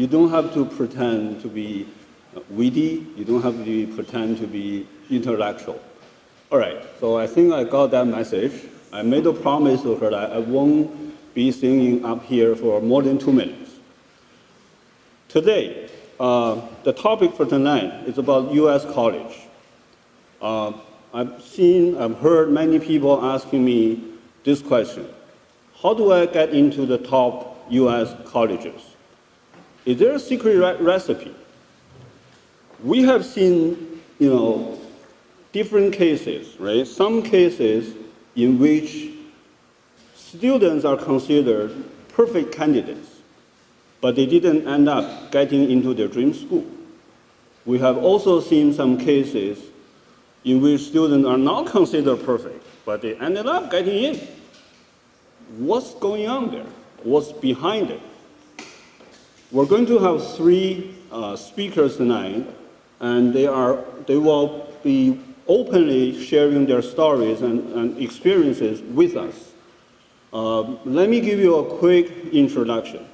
You don't have to pretend to be witty. You don't have to pretend to be intellectual. All right, so I think I got that message. I made a promise to her that I won't be singing up here for more than 2 minutes. Today, the topic for tonight is about U.S. college. I've heard many people asking me this question: how do I get into the top U.S. colleges? Is there a secret recipe? We have seen, different cases, right? Some cases in which students are considered perfect candidates, but they didn't end up getting into their dream school. We have also seen some cases in which students are not considered perfect, but they ended up getting in. What's going on there? What's behind it? We're going to have 3 speakers tonight, and they will be openly sharing their stories and experiences with us. Let me give you a quick introduction.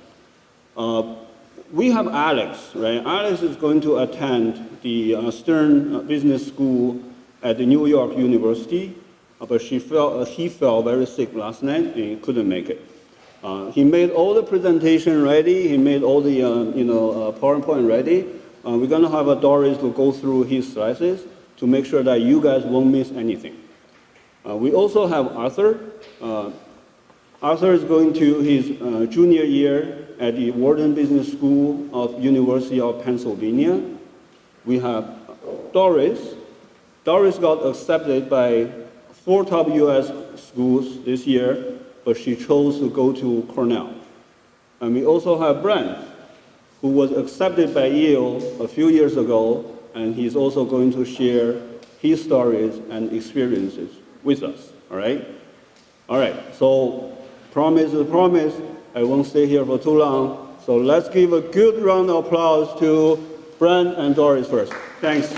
We have Alex, right? Alex is going to attend the Stern Business School at the New York University, but he fell very sick last night and he couldn't make it. He made all the presentation ready. He made all the PowerPoint ready. We're going to have Doris to go through his slides to make sure that you guys won't miss anything. We also have Arthur. Arthur is going to his junior year at the Wharton Business School of University of Pennsylvania. We have Doris. Doris got accepted by 4 top U.S. schools this year, but she chose to go to Cornell. And we also have Brent, who was accepted by Yale a few years ago, and he's also going to share his stories and experiences with us, all right? All right, so promise is a promise. I won't stay here for too long, so let's give a good round of applause to Brent and Doris first. Thanks.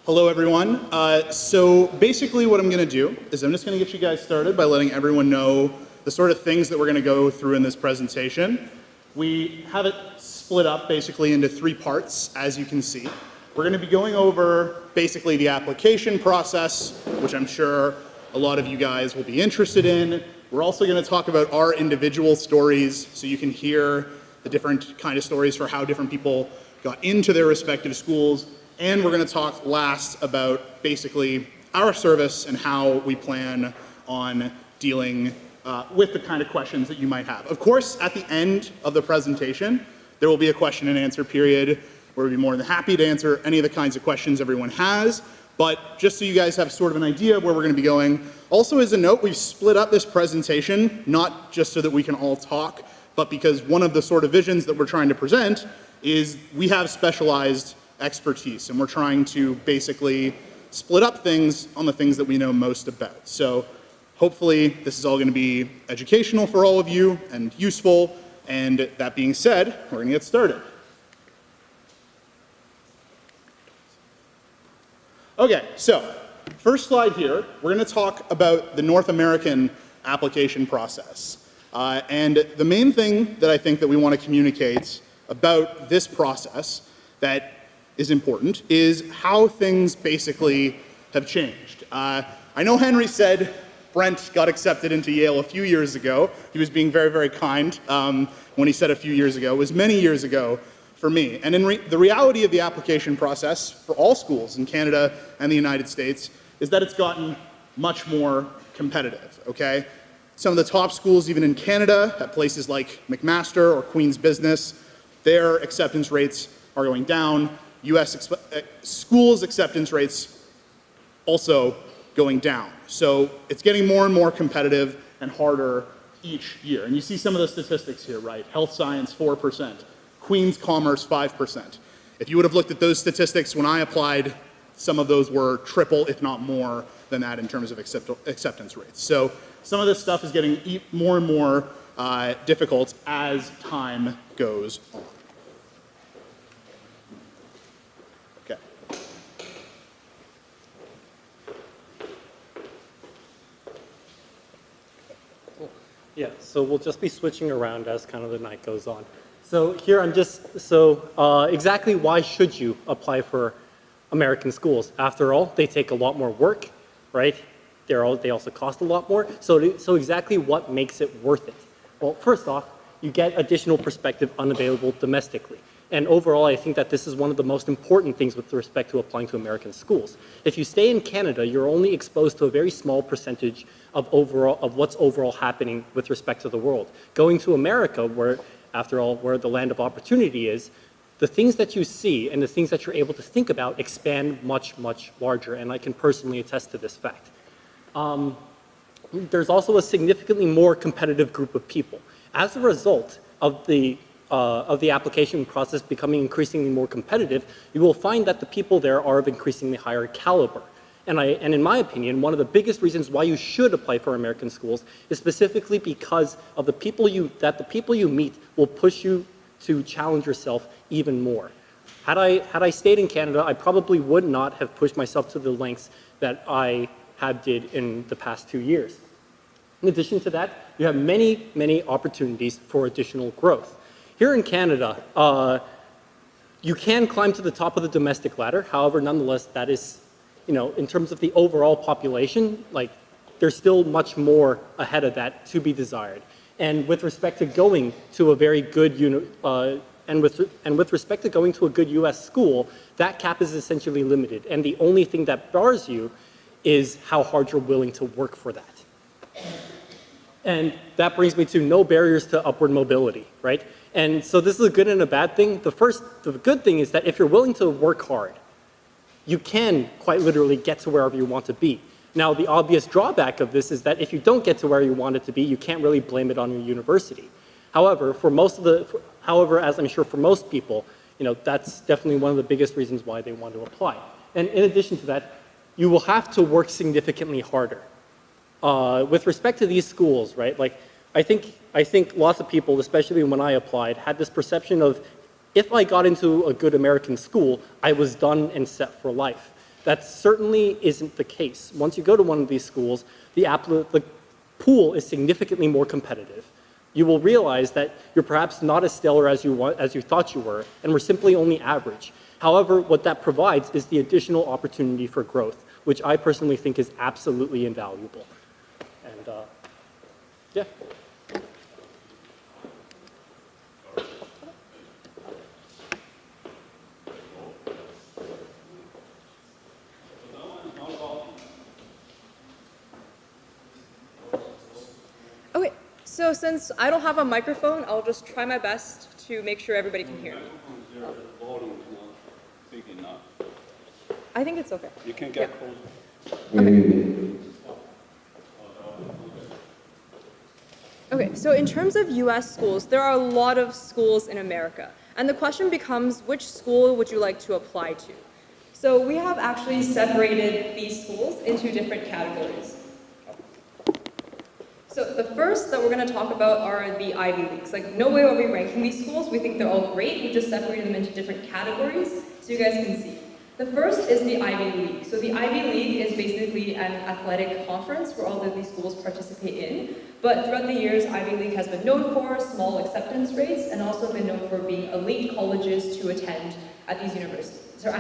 Hello, everyone. So basically what I'm going to do is I'm just going to get you guys started by letting everyone know the sort of things that we're going to go through in this presentation. We have it split up basically into 3 parts, as you can see. We're going to be going over basically the application process, which I'm sure a lot of you guys will be interested in. We're also going to talk about our individual stories, so you can hear the different kind of stories for how different people got into their respective schools. And we're going to talk last about basically our service and how we plan on dealing with the kind of questions that you might have. Of course, at the end of the presentation, there will be a question and answer period where we'd be more than happy to answer any of the kinds of questions everyone has. But just so you guys have sort of an idea of where we're going to be going. Also, as a note, we've split up this presentation, not just so that we can all talk, but because one of the sort of visions that we're trying to present is we have specialized expertise, and we're trying to basically split up things on the things that we know most about. So hopefully this is all going to be educational for all of you and useful, and that being said, we're going to get started. Okay, so first slide here, we're going to talk about the North American application process. And the main thing that I think that we want to communicate about this process that is important is how things basically have changed. I know Henry said Brent got accepted into Yale a few years ago. He was being very, very kind when he said a few years ago. It was many years ago for me. And the reality of the application process for all schools in Canada and the United States is that it's gotten much more competitive, okay? Some of the top schools, even in Canada, at places like McMaster or Queen's Business, their acceptance rates are going down. U.S. schools' acceptance rates also going down. So it's getting more and more competitive and harder each year. And you see some of the statistics here, right? Health science, 4%. Queen's Commerce, 5%. If you would have looked at those statistics when I applied, some of those were triple, if not more, than that in terms of acceptance rates. So some of this stuff is getting more and more difficult as time goes on. Okay. Yeah, so we'll just be switching around as kind of the night goes on. So here exactly why should you apply for American schools? After all, they take a lot more work, right? They also cost a lot more. So exactly what makes it worth it? Well, first off, you get additional perspective unavailable domestically. And overall, I think that this is one of the most important things with respect to applying to American schools. If you stay in Canada, you're only exposed to a very small percentage of what's overall happening with respect to the world. Going to America, where, after all, where the land of opportunity is, the things that you see and the things that you're able to think about expand much, much larger, and I can personally attest to this fact. There's also a significantly more competitive group of people. As a result of the application process becoming increasingly more competitive, you will find that the people there are of increasingly higher caliber. And in my opinion, one of the biggest reasons why you should apply for American schools is specifically because of the people you meet will push you to challenge yourself even more. Had I stayed in Canada, I probably would not have pushed myself to the lengths that I did in the past 2 years. In addition to that, you have many, many opportunities for additional growth. Here in Canada, you can climb to the top of the domestic ladder. However, nonetheless, that is, in terms of the overall population, there's still much more ahead of that to be desired. And with respect to going to a very good with respect to going to a good U.S. school, that cap is essentially limited. And the only thing that bars you is how hard you're willing to work for that. And that brings me to no barriers to upward mobility, right? And so this is a good and a bad thing. The good thing is that if you're willing to work hard, you can quite literally get to wherever you want to be. Now, the obvious drawback of this is that if you don't get to where you want it to be, you can't really blame it on your university. However, as I'm sure for most people, that's definitely one of the biggest reasons why they want to apply. And in addition to that, you will have to work significantly harder. With respect to these schools, right? I think lots of people, especially when I applied, had this perception of if I got into a good American school, I was done and set for life. That certainly isn't the case. Once you go to one of these schools, the pool is significantly more competitive. You will realize that you're perhaps not as stellar as you thought you were, and were simply only average. However, what that provides is the additional opportunity for growth, which I personally think is absolutely invaluable. And yeah. Okay, so since I don't have a microphone, I'll just try my best to make sure everybody can hear me. The volume is not big enough. I think it's okay. You can get closer. Okay. Okay, so in terms of US schools, there are a lot of schools in America. And the question becomes, which school would you like to apply to? So we have actually separated these schools into different categories. So the first that we're going to talk about are the Ivy Leagues. No way are we ranking these schools. We think they're all great. We just separated them into different categories so you guys can see. The first is the Ivy League. So the Ivy League is basically an athletic conference where all of these schools participate in. But throughout the years, Ivy League has been known for small acceptance rates and also been known for being elite colleges to attend at these universities, or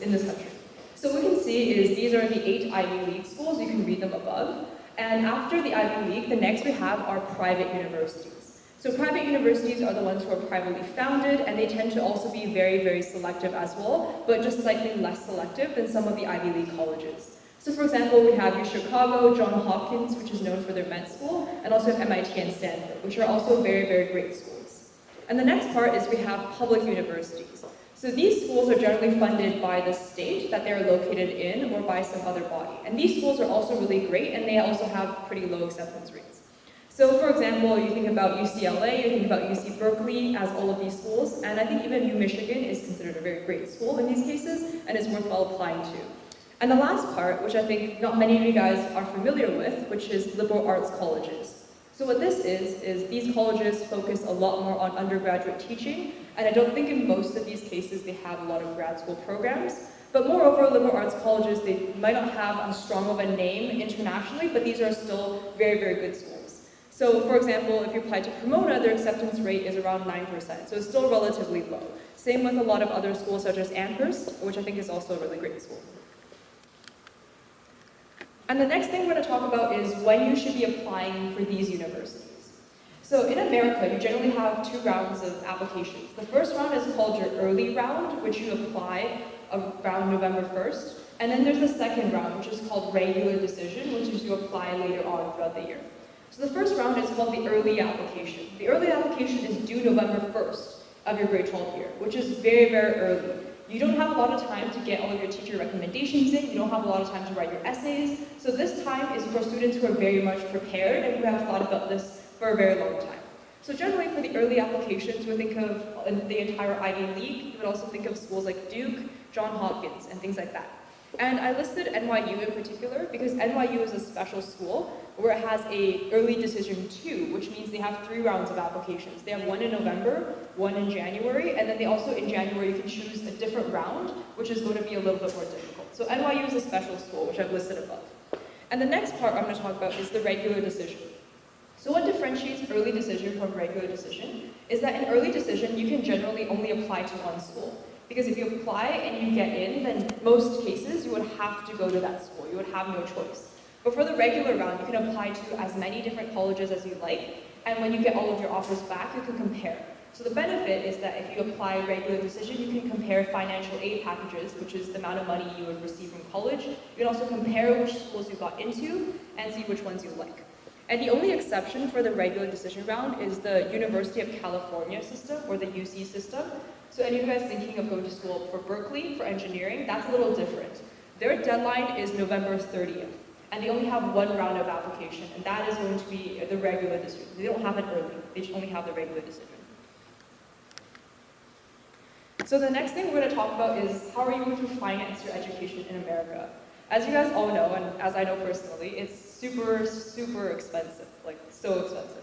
in this country. So what we can see is these are the 8 Ivy League schools. You can read them above. And after the Ivy League, the next we have are private universities. So private universities are the ones who are privately founded, and they tend to also be very, very selective as well, but just slightly less selective than some of the Ivy League colleges. So for example, we have Chicago, Johns Hopkins, which is known for their med school, and also MIT and Stanford, which are also very, very great schools. And the next part is we have public universities. So these schools are generally funded by the state that they're located in or by some other body. And these schools are also really great, and they also have pretty low acceptance rates. So for example, you think about UCLA, you think about UC Berkeley as all of these schools, and I think even UMichigan is considered a very great school in these cases, and is worthwhile applying to. And the last part, which I think not many of you guys are familiar with, which is liberal arts colleges. So what this is these colleges focus a lot more on undergraduate teaching, and I don't think in most of these cases they have a lot of grad school programs. But moreover, liberal arts colleges, they might not have as strong of a name internationally, but these are still very, very good schools. So for example, if you apply to Pomona, their acceptance rate is around 9%, so it's still relatively low. Same with a lot of other schools such as Amherst, which I think is also a really great school. And the next thing we're going to talk about is when you should be applying for these universities. So in America, you generally have 2 rounds of applications. The first round is called your early round, which you apply around November 1st. And then there's the second round, which is called regular decision, which is you apply later on throughout the year. So the first round is called the early application. The early application is due November 1st of your grade 12 year, which is very, very early. You don't have a lot of time to get all of your teacher recommendations in, you don't have a lot of time to write your essays, so this time is for students who are very much prepared and who have thought about this for a very long time. So generally for the early applications, we think of the entire Ivy League. You would also think of schools like Duke, Johns Hopkins, and things like that. And I listed NYU in particular because NYU is a special school where it has a early decision 2, which means they have 3 rounds of applications. They have 1 in November, 1 in January, and then they also in January you can choose a different round, which is going to be a little bit more difficult. So NYU is a special school, which I've listed above. And the next part I'm going to talk about is the regular decision. So what differentiates early decision from regular decision is that in early decision you can generally only apply to one school. Because if you apply and you get in, then most cases you would have to go to that school. You would have no choice. But for the regular round, you can apply to as many different colleges as you like, and when you get all of your offers back, you can compare. So the benefit is that if you apply regular decision, you can compare financial aid packages, which is the amount of money you would receive from college. You can also compare which schools you got into and see which ones you like. And the only exception for the regular decision round is the University of California system, or the UC system. So any of you guys thinking of going to school for Berkeley, for engineering, that's a little different. Their deadline is November 30th, and they only have 1 round of application, and that is going to be the regular decision. They don't have it early, they only have the regular decision. So the next thing we're going to talk about is how are you going to finance your education in America? As you guys all know, and as I know personally, it's super, super expensive, like so expensive.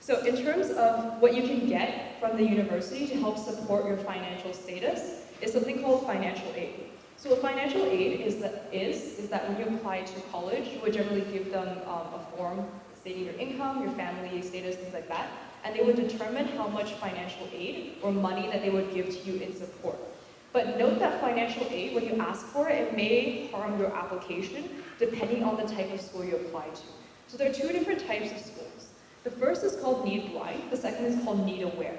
So in terms of what you can get from the university to help support your financial status is something called financial aid. So what financial aid is that when you apply to college, you would generally give them a form stating your income, your family status, things like that, and they would determine how much financial aid or money that they would give to you in support. But note that financial aid, when you ask for it, it may harm your application depending on the type of school you apply to. So there are 2 different types of schools. The first is called need blind, the second is called need aware.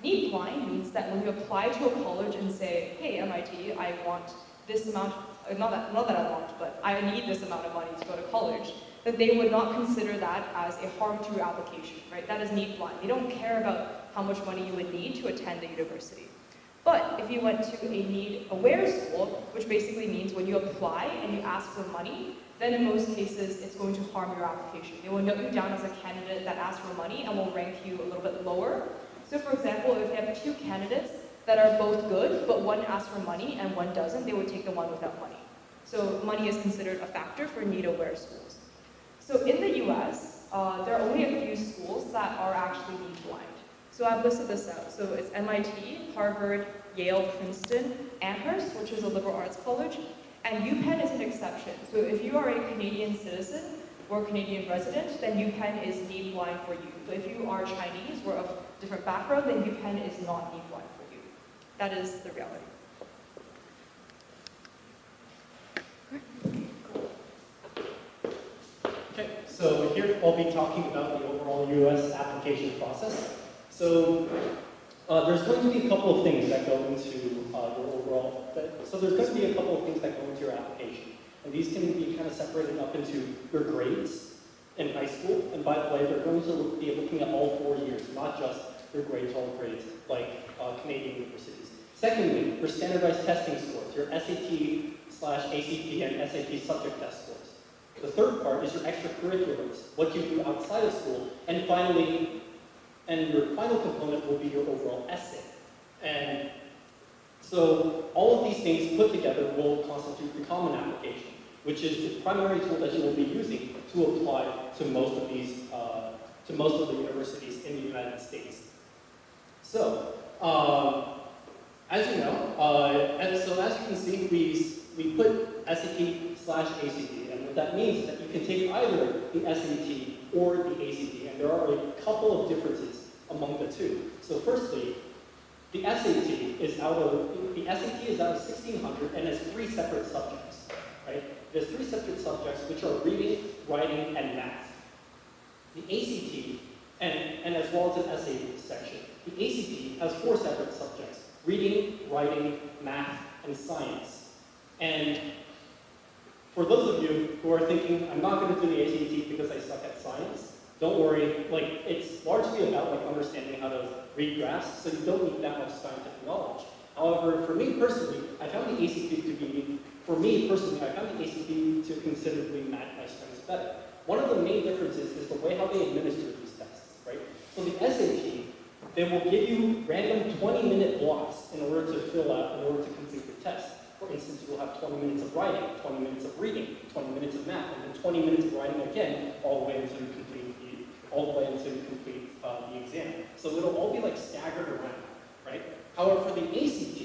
Need blind means that when you apply to a college and say, hey MIT, I want this amount, not that I want, but I need this amount of money to go to college, that they would not consider that as a harm to your application, right? That is need blind. They don't care about how much money you would need to attend the university. But if you went to a need-aware school, which basically means when you apply and you ask for money, then in most cases it's going to harm your application. They will note you down as a candidate that asks for money and will rank you a little bit lower. So for example, if they have 2 candidates that are both good, but one asks for money and one doesn't, they would take the one without money. So money is considered a factor for need-aware schools. So in the US, there are only a few schools that are actually need-blind. So I've listed this out. So it's MIT, Harvard, Yale, Princeton, Amherst, which is a liberal arts college, and UPenn is an exception. So if you are a Canadian citizen or Canadian resident, then UPenn is need blind for you. But if you are Chinese or of different background, then UPenn is not need blind for you. That is the reality. Okay, so here I'll be talking about the overall US application process. So there's going to be a couple of things that go into your overall, so there's going to be a couple of things that go into your application. And these can be kind of separated up into your grades in high school. And by the way, they're going to be looking at all 4 years, not just your grade 12 grades like Canadian universities. Secondly, your standardized testing scores, your SAT/ACT and SAT subject test scores. The third part is your extracurriculars, what you do outside of school. And finally, your final component will be your overall essay. And so all of these things put together will constitute the common application, which is the primary tool that you will be using to apply to most of these to most of the universities in the United States. So, as you know, and so as you can see, we put SAT/ACT, and what that means is that you can take either the SAT or the ACT, and there are a couple of differences among the two. So firstly, the SAT is out of 1,600 and has 3 separate subjects, right? There's 3 separate subjects which are reading, writing, and math. The ACT, and as well as an essay section, the ACT has 4 separate subjects: reading, writing, math, and science. And for those of you who are thinking, I'm not going to do the ACT because I suck at science, don't worry. Like, it's largely about like understanding how to read graphs, so you don't need that much scientific knowledge. However, for me personally, I found the ACT to considerably match my strengths better. One of the main differences is the way how they administer these tests, right? So the SAT, they will give you random 20-minute blocks in order to fill out, in order to complete the test. For instance, you will have 20 minutes of writing, 20 minutes of reading, 20 minutes of math, and then 20 minutes of writing again, all the way until you complete the exam. So it'll all be like staggered around, right? However, for the ACT,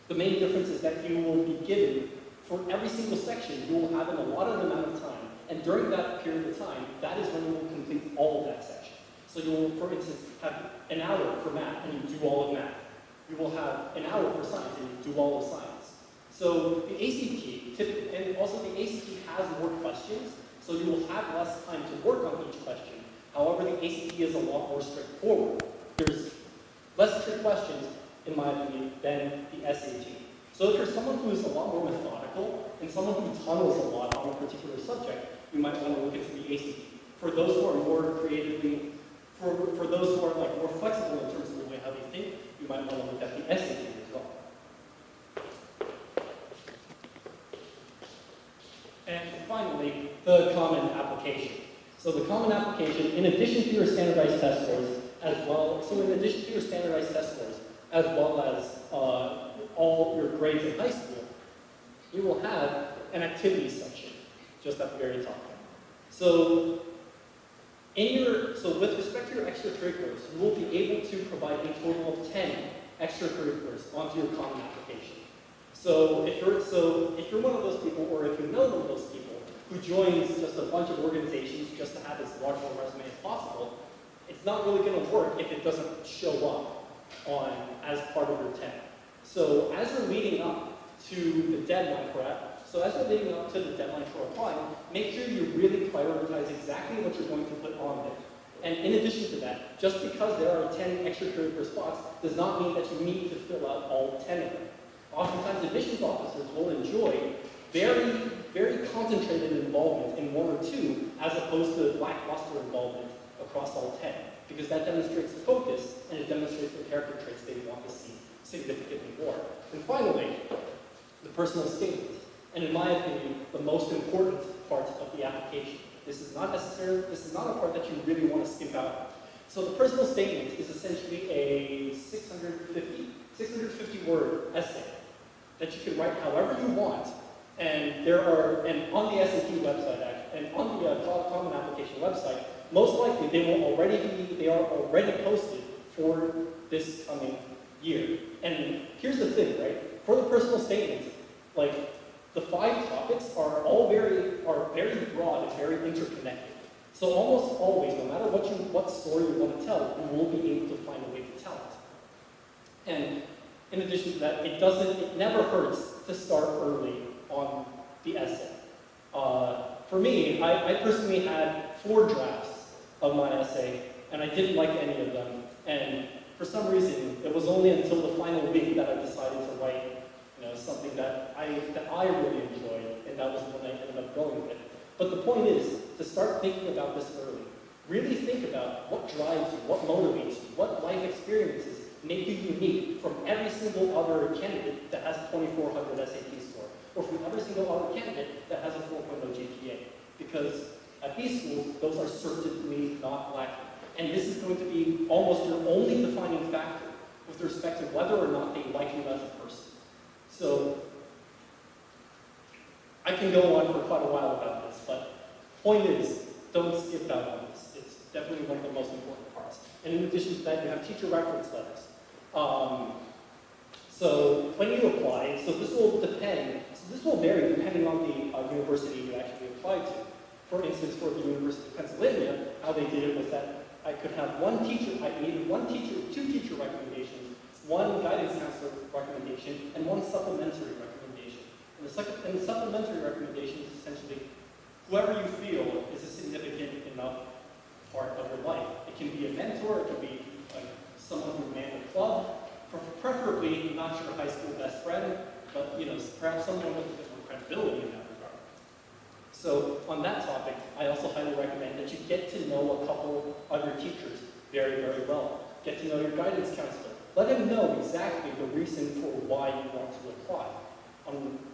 the main difference is that you will be given, for every single section, you will have an allotted amount of time, and during that period of time, that is when you will complete all of that section. So you will, for instance, have an hour for math, and you do all of math. You will have an hour for science, and you do all of science. So the ACT, and also the ACT has more questions, so you will have less time to work on each question. However, the ACT is a lot more straightforward. There's less trick questions, in my opinion, than the SAT. So if you're someone who is a lot more methodical, and someone who tunnels a lot on a particular subject, you might want to look into the ACT. For those who are more creatively, for those who are like more flexible in terms of the way how they think, you might want to look at the SAT as well. And finally, the common application. So the common application, in addition to your standardized test scores, as well as all your grades in high school, you will have an activities section just at the very top. So with respect to your extracurriculars, you will be able to provide a total of 10 extracurriculars onto your common application. So if you're one of those people, or if you know one of those people who joins just a bunch of organizations just to have as large of a resume as possible, it's not really going to work if it doesn't show up as part of your 10. So as you're leading up to the deadline for applying, make sure you really prioritize exactly what you're going to put on there. And in addition to that, just because there are 10 extracurricular spots does not mean that you need to fill out all 10 of them. Oftentimes, admissions officers will enjoy very, very concentrated involvement in 1 or 2, as opposed to lackluster involvement across all 10, because that demonstrates focus and it demonstrates the character traits they want to see significantly more. And finally, the personal statement. And in my opinion, the most important part of the application. This is not a part that you really want to skip out. So the personal statement is essentially a 650 word essay that you can write however you want. And on the SAT website, and on the Common Application website, most likely they are already posted for this coming year. And here's the thing, right? For the personal statement, like, the 5 topics are very broad and very interconnected. So almost always, no matter what story you want to tell, you will be able to find a way to tell it. And in addition to that, it never hurts to start early on the essay. For me, I personally had 4 drafts of my essay, and I didn't like any of them. And for some reason, it was only until the final week that I decided to write something that I really enjoyed, and that was what I ended up going with. But the point is to start thinking about this early. Really think about what drives you, what motivates you, what life experiences make you unique from every single other candidate that has a 2400 SAT score, or from every single other candidate that has a 4.0 GPA. Because at these schools, those are certainly not lacking. And this is going to be almost your only defining factor with respect to whether or not they like you as a person. So I can go on for quite a while about this, but point is, don't skip out on this. It's definitely one of the most important parts. And in addition to that, you have teacher reference letters. So when you apply, so this will vary depending on the university you actually apply to. For instance, for the University of Pennsylvania, how they did it was that I could have I needed two teacher recommendations, one guidance counselor recommendation, and one supplementary recommendation. And the supplementary recommendation is essentially whoever you feel is a significant enough part of your life. It can be a mentor, it can be like someone who ran a club, preferably not your high school best friend, but perhaps someone with a bit more credibility in that regard. So on that topic, I also highly recommend that you get to know a couple of your teachers very, very well. Get to know your guidance counselor. Let him know exactly the reason for why you want to apply.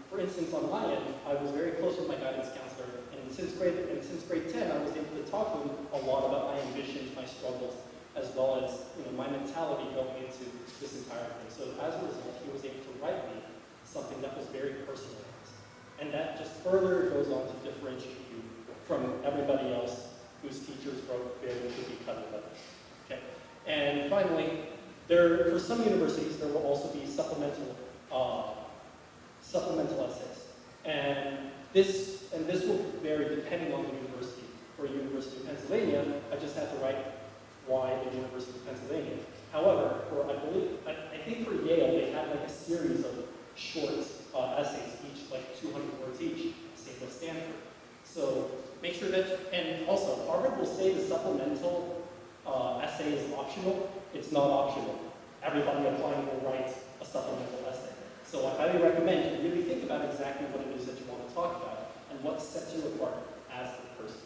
For instance, on my end, I was very close with my guidance counselor, and since grade 10, I was able to talk to him a lot about my ambitions, my struggles, as well as my mentality going into this entire thing. So as a result, he was able to write me something that was very personalized. And that just further goes on to differentiate you from everybody else whose teachers wrote very cookie cutter letters. Okay. And finally, for some universities, there will also be supplemental essays. And this will vary depending on the university. For University of Pennsylvania, I just had to write why the University of Pennsylvania. However, I think for Yale, they had like a series of short essays, each like 200 words each, same with Stanford. So make sure that, and also Harvard will say the supplemental essay is optional. It's not optional. Everybody applying will write a supplemental essay. So I highly recommend you really think about exactly what it is that you want to talk about and what sets you apart as a person.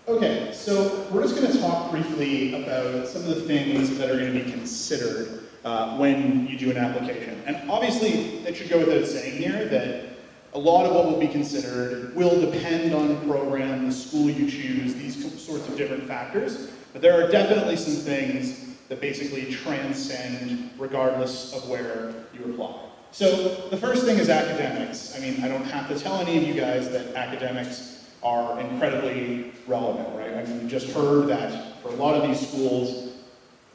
Okay, so we're just going to talk briefly about some of the things that are going to be considered when you do an application. And obviously, that should go without saying here that a lot of what will be considered will depend on the program, the school you choose, these sorts of different factors. But there are definitely some things that basically transcend regardless of where you apply. So the first thing is academics. I mean, I don't have to tell any of you guys that academics are incredibly relevant, right? I mean, we just heard that for a lot of these schools,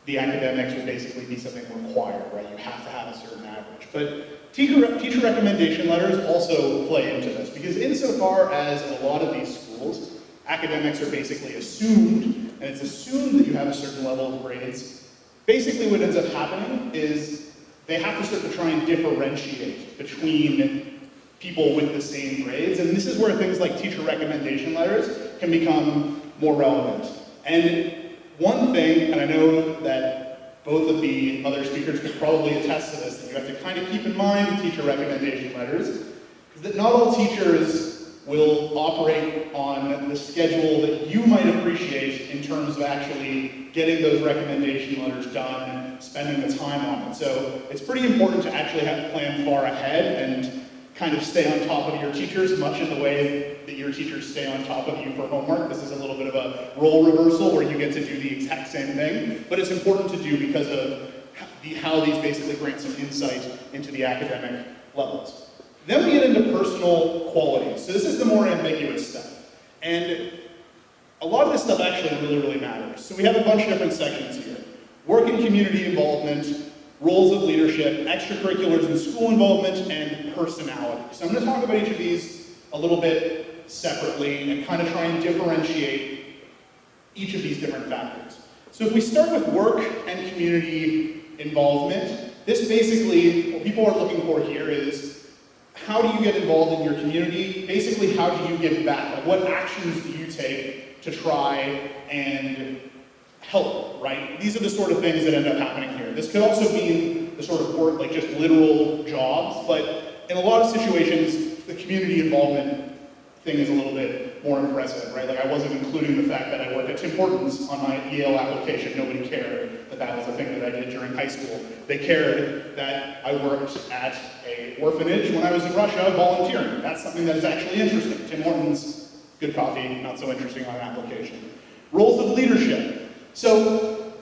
the academics would basically be something required, right? You have to have a certain average. But teacher recommendation letters also play into this, because insofar as in a lot of these schools, academics are basically assumed, and it's assumed that you have a certain level of grades. Basically what ends up happening is they have to start to try and differentiate between people with the same grades, and this is where things like teacher recommendation letters can become more relevant. And one thing, and I know that both of the other speakers could probably attest to this, that you have to kind of keep in mind with teacher recommendation letters, is that not all teachers will operate on the schedule that you might appreciate in terms of actually getting those recommendation letters done, spending the time on it. So it's pretty important to actually have to plan far ahead and kind of stay on top of your teachers, much in the way that your teachers stay on top of you for homework. This is a little bit of a role reversal where you get to do the exact same thing, but it's important to do because of how these basically grant some insight into the academic levels. Then we get into personal qualities. So this is the more ambiguous stuff. And a lot of this stuff actually really, really matters. So we have a bunch of different sections here. Work and community involvement, roles of leadership, extracurriculars and school involvement, and personality. So I'm going to talk about each of these a little bit separately and kind of try and differentiate each of these different factors. So if we start with work and community involvement, this basically, what people are looking for here is, how do you get involved in your community? Basically, how do you give back? Like, what actions do you take to try and help, right? These are the sort of things that end up happening here. This could also mean the sort of work, like just literal jobs, but in a lot of situations, the community involvement thing is a little bit more impressive, right? Like, I wasn't including the fact that I worked at Tim Hortons on my Yale application. Nobody cared that that was a thing that I did during high school. They cared that I worked at an orphanage when I was in Russia volunteering. That's something that is actually interesting. Tim Hortons, good coffee, not so interesting on an application. Roles of leadership. So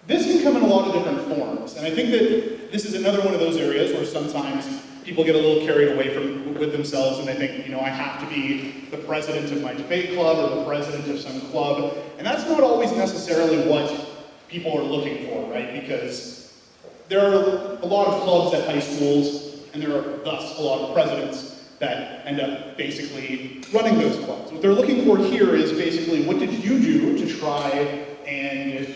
this can come in a lot of different forms, and I think that this is another one of those areas where sometimes people get a little carried away with themselves and they think, you know, I have to be the president of my debate club or the president of some club. And that's not always necessarily what people are looking for, right? Because there are a lot of clubs at high schools, and there are thus a lot of presidents that end up basically running those clubs. What they're looking for here is basically, what did you do to try and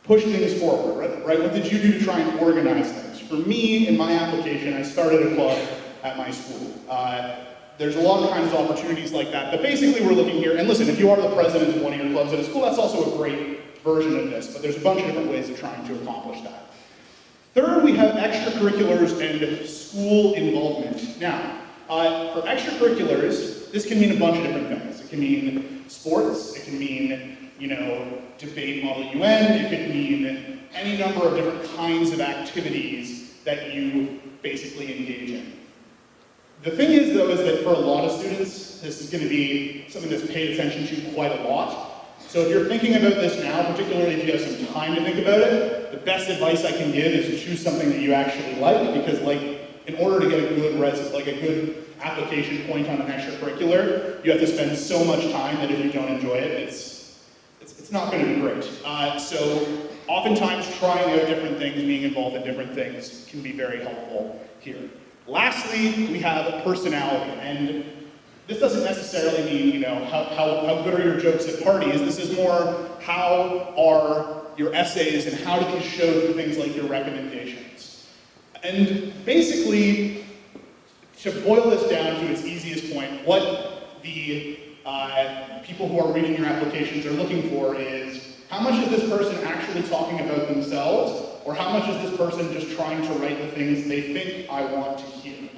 push things forward, right? What did you do to try and organize things? For me, in my application, I started a club at my school. There's a lot of kinds of opportunities like that, but basically we're looking here, and listen, if you are the president of one of your clubs at a school, that's also a great version of this, but there's a bunch of different ways of trying to accomplish that. Third, we have extracurriculars and school involvement. Now, for extracurriculars, this can mean a bunch of different things. It can mean sports, it can mean, you know, debate Model UN, it could mean any number of different kinds of activities that you basically engage in. The thing is, though, is that for a lot of students, this is going to be something that's paid attention to quite a lot. So if you're thinking about this now, particularly if you have some time to think about it, the best advice I can give is to choose something that you actually like, because in order to get a good application point on an extracurricular, you have to spend so much time that if you don't enjoy it, it's not going to be great. So oftentimes trying out different things, being involved in different things can be very helpful here. Lastly, we have personality, and this doesn't necessarily mean, you know, how good are your jokes at parties. This is more, how are your essays and how do these show through things like your recommendations. And basically, to boil this down to its easiest point, what the people who are reading your applications are looking for is, how much is this person actually talking about themselves, or how much is this person just trying to write the things they think I want to hear?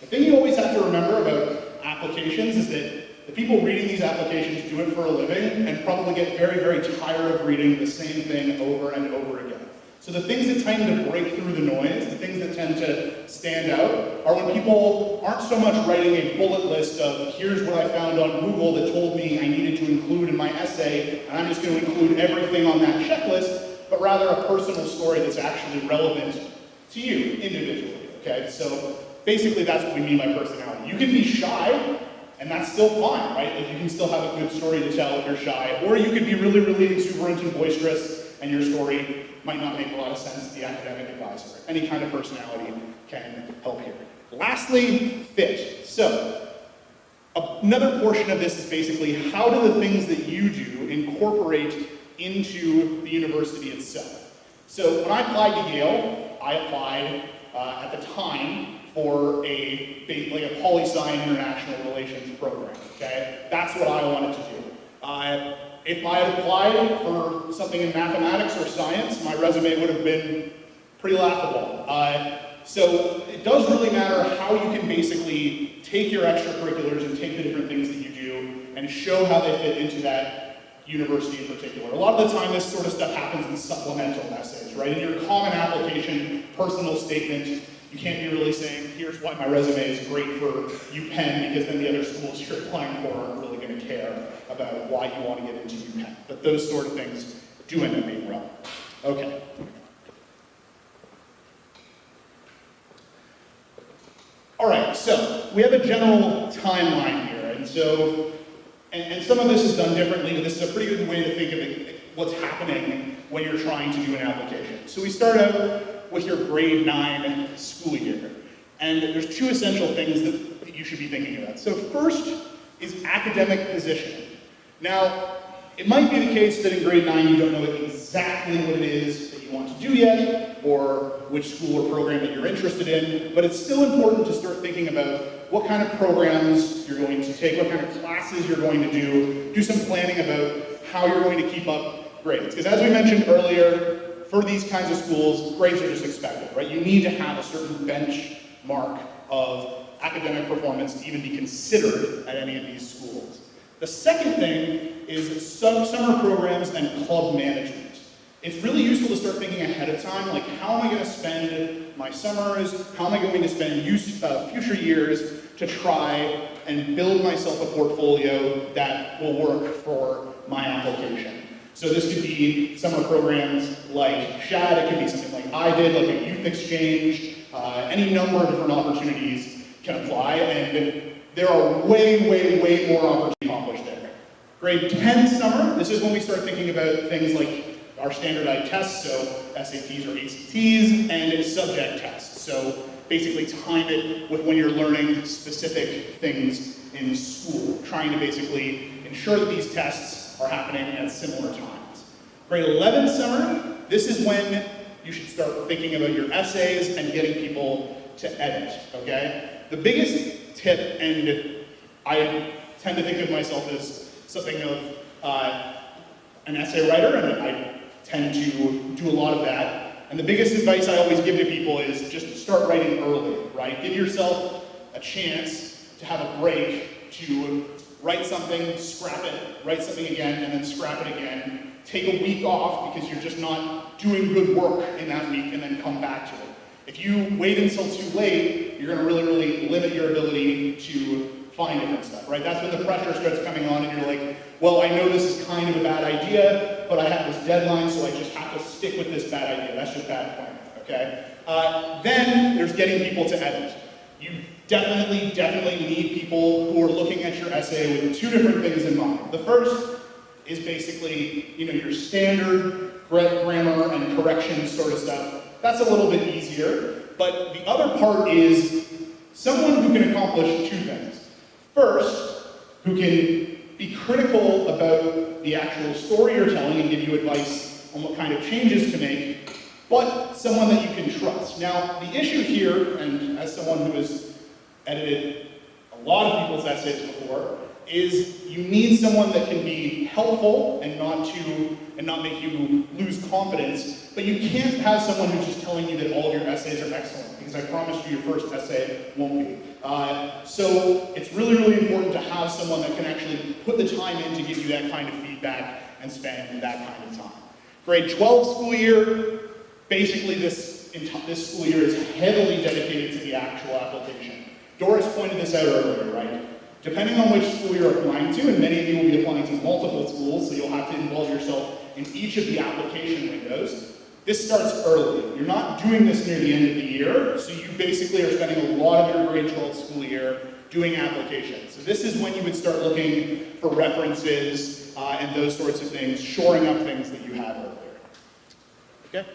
The thing you always have to remember about applications is that the people reading these applications do it for a living and probably get very, very tired of reading the same thing over and over again. So the things that tend to break through the noise, the things that tend to stand out, are when people aren't so much writing a bullet list of, here's what I found on Google that told me I needed to include in my essay, and I'm just going to include everything on that checklist, but rather a personal story that's actually relevant to you individually, okay? So basically that's what we mean by personality. You can be shy, and that's still fine, right? Like, you can still have a good story to tell if you're shy, or you could be really, really exuberant and boisterous, and your story might not make a lot of sense to the academic advisor. Any kind of personality can help here. Lastly, fit. So, another portion of this is basically, how do the things that you do incorporate into the university itself? So when I applied to Yale, I applied at the time for a poli-sci international relations program, okay? That's what I wanted to do. If I had applied for something in mathematics or science, my resume would have been pretty laughable. So it does really matter how you can basically take your extracurriculars and take the different things that you do and show how they fit into that university in particular. A lot of the time this sort of stuff happens in supplemental essays, right? In your common application, personal statement, you can't be really saying, here's why my resume is great for UPenn, because then the other schools you're applying for aren't really going to care about why you want to get into UPenn. But those sort of things do end up being relevant. Okay. All right, so we have a general timeline here, and so, and some of this is done differently, but this is a pretty good way to think of it, what's happening when you're trying to do an application. So we start out with your grade 9 school year, and there's two essential things that you should be thinking about. So first is academic position. Now, it might be the case that in grade 9 you don't know exactly what it is that you want to do yet, or which school or program that you're interested in, but it's still important to start thinking about what kind of programs you're going to take, what kind of classes you're going to do some planning about how you're going to keep up grades. Because as we mentioned earlier, for these kinds of schools, grades are just expected, right? You need to have a certain benchmark of academic performance to even be considered at any of these schools. The second thing is summer programs and club management. It's really useful to start thinking ahead of time, like, how am I going to spend my summers? How am I going to spend future years to try and build myself a portfolio that will work for my application? So this could be summer programs like SHAD, it could be something like I did, like a youth exchange. any number of different opportunities can apply, and there are way more opportunities accomplished there. Grade 10 summer, this is when we start thinking about things like our standardized tests, so SATs or ACTs, and subject tests. So basically time it with when you're learning specific things in school, trying to basically ensure that these tests are happening at similar times. Grade 11 summer, this is when you should start thinking about your essays and getting people to edit, okay? The biggest tip, and I tend to think of myself as something of an essay writer, and I tend to do a lot of that. And the biggest advice I always give to people is just start writing early, right? Give yourself a chance to have a break to write something, scrap it, write something again, and then scrap it again. Take a week off because you're just not doing good work in that week, and then come back to it. If you wait until too late, you're gonna really limit your ability to find different stuff, right? That's when the pressure starts coming on and you're like, well, I know this is kind of a bad idea, but I have this deadline, so I just have to stick with this bad idea. That's just bad planning, okay? Then there's getting people to edit. You definitely need people who are looking at your essay with two different things in mind. The first is basically, your standard grammar and correction sort of stuff. That's a little bit easier, but the other part is someone who can accomplish two things. First, who can be critical about the actual story you're telling and give you advice on what kind of changes to make, but someone that you can trust. Now, the issue here, and as someone who has edited a lot of people's essays before, is you need someone that can be helpful and not make you lose confidence, but you can't have someone who's just telling you that all of your essays are excellent, because I promise you your first essay won't be. So it's really important to have someone that can actually put the time in to give you that kind of feedback and spend that kind of time. Grade 12 school year, basically this school year is heavily dedicated to the actual application. Doris pointed this out earlier, right? Depending on which school you're applying to, and many of you will be applying to multiple schools, so you'll have to involve yourself in each of the application windows. This starts early. You're not doing this near the end of the year, so you basically are spending a lot of your grade 12 school year doing applications. So this is when you would start looking for references and those sorts of things, shoring up things that you had earlier. Okay?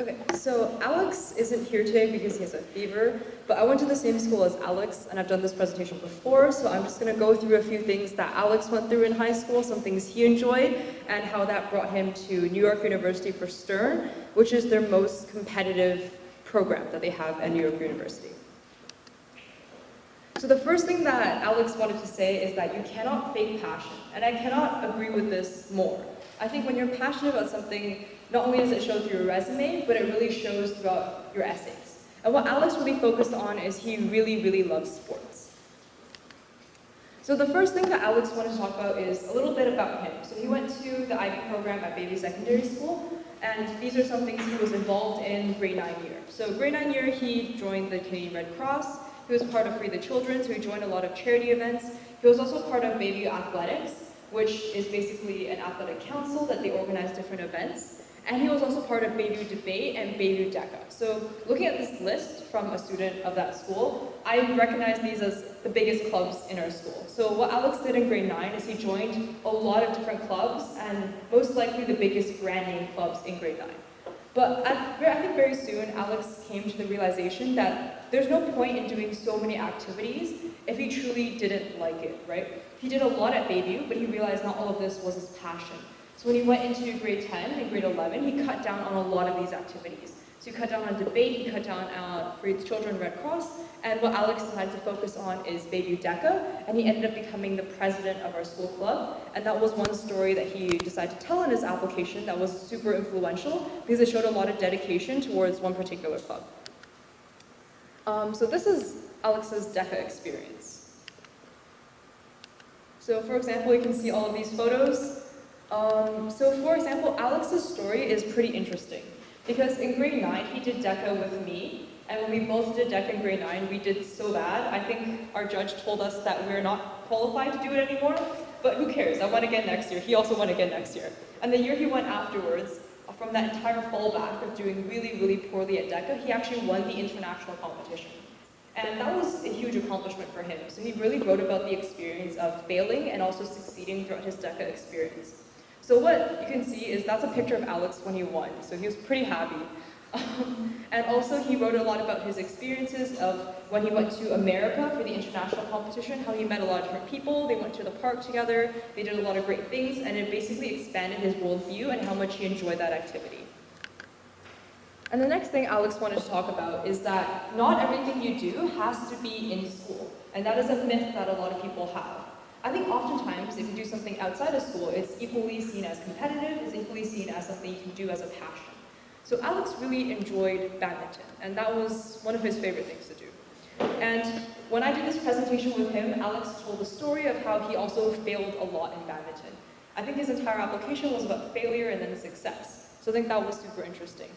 Okay, so Alex isn't here today because he has a fever, but I went to the same school as Alex, and I've done this presentation before, so I'm just going to go through a few things that Alex went through in high school, some things he enjoyed, and how that brought him to New York University for Stern, which is their most competitive program that they have at New York University. So the first thing that Alex wanted to say is that you cannot fake passion, and I cannot agree with this more. I think when you're passionate about something, not only does it show through your resume, but it really shows throughout your essays. And what Alex really focused on is he really loves sports. So the first thing that Alex wanted to talk about is a little bit about him. So he went to the IB program at Bayview Secondary School, and these are some things he was involved in grade 9 year. So grade 9 year, he joined the Canadian Red Cross. He was part of Free the Children, so he joined a lot of charity events. He was also part of Bayview Athletics, which is basically an athletic council that they organize different events. And he was also part of Bayview Debate and Bayview DECA. So looking at this list from a student of that school, I recognize these as the biggest clubs in our school. So what Alex did in grade 9 is he joined a lot of different clubs, and most likely the biggest brand name clubs in grade 9. But I think very soon Alex came to the realization that there's no point in doing so many activities if he truly didn't like it, right? He did a lot at Bayview, but he realized not all of this was his passion. So when he went into grade 10 and grade 11, he cut down on a lot of these activities. So he cut down on debate, he cut down on Free the Children, Red Cross, and what Alex decided to focus on is Bayview DECA, and he ended up becoming the president of our school club. And that was one story that he decided to tell in his application that was super influential because it showed a lot of dedication towards one particular club. So this is Alex's DECA experience. So for example, you can see all of these photos. So for example, Alex's story is pretty interesting because in grade 9, he did DECA with me, And when we both did DECA in grade 9, we did so bad. I think our judge told us that we're not qualified to do it anymore, but who cares? I won again next year. He also won again next year. And the year he went afterwards, from that entire fallback of doing really, really poorly at DECA, he actually won the international competition. And that was a huge accomplishment for him. So he really wrote about the experience of failing and also succeeding throughout his DECA experience. So what you can see is that's a picture of Alex when he won. So he was pretty happy. And also he wrote a lot about his experiences of when he went to America for the international competition, how he met a lot of different people, they went to the park together, they did a lot of great things, and it basically expanded his worldview and how much he enjoyed that activity. And the next thing Alex wanted to talk about is that not everything you do has to be in school. And that is a myth that a lot of people have. I think oftentimes if you do something outside of school, it's equally seen as competitive, it's equally seen as something you can do as a passion. So Alex really enjoyed badminton, and that was one of his favorite things to do. And when I did this presentation with him, Alex told the story of how he also failed a lot in badminton. I think his entire application was about failure and then success. So I think that was super interesting.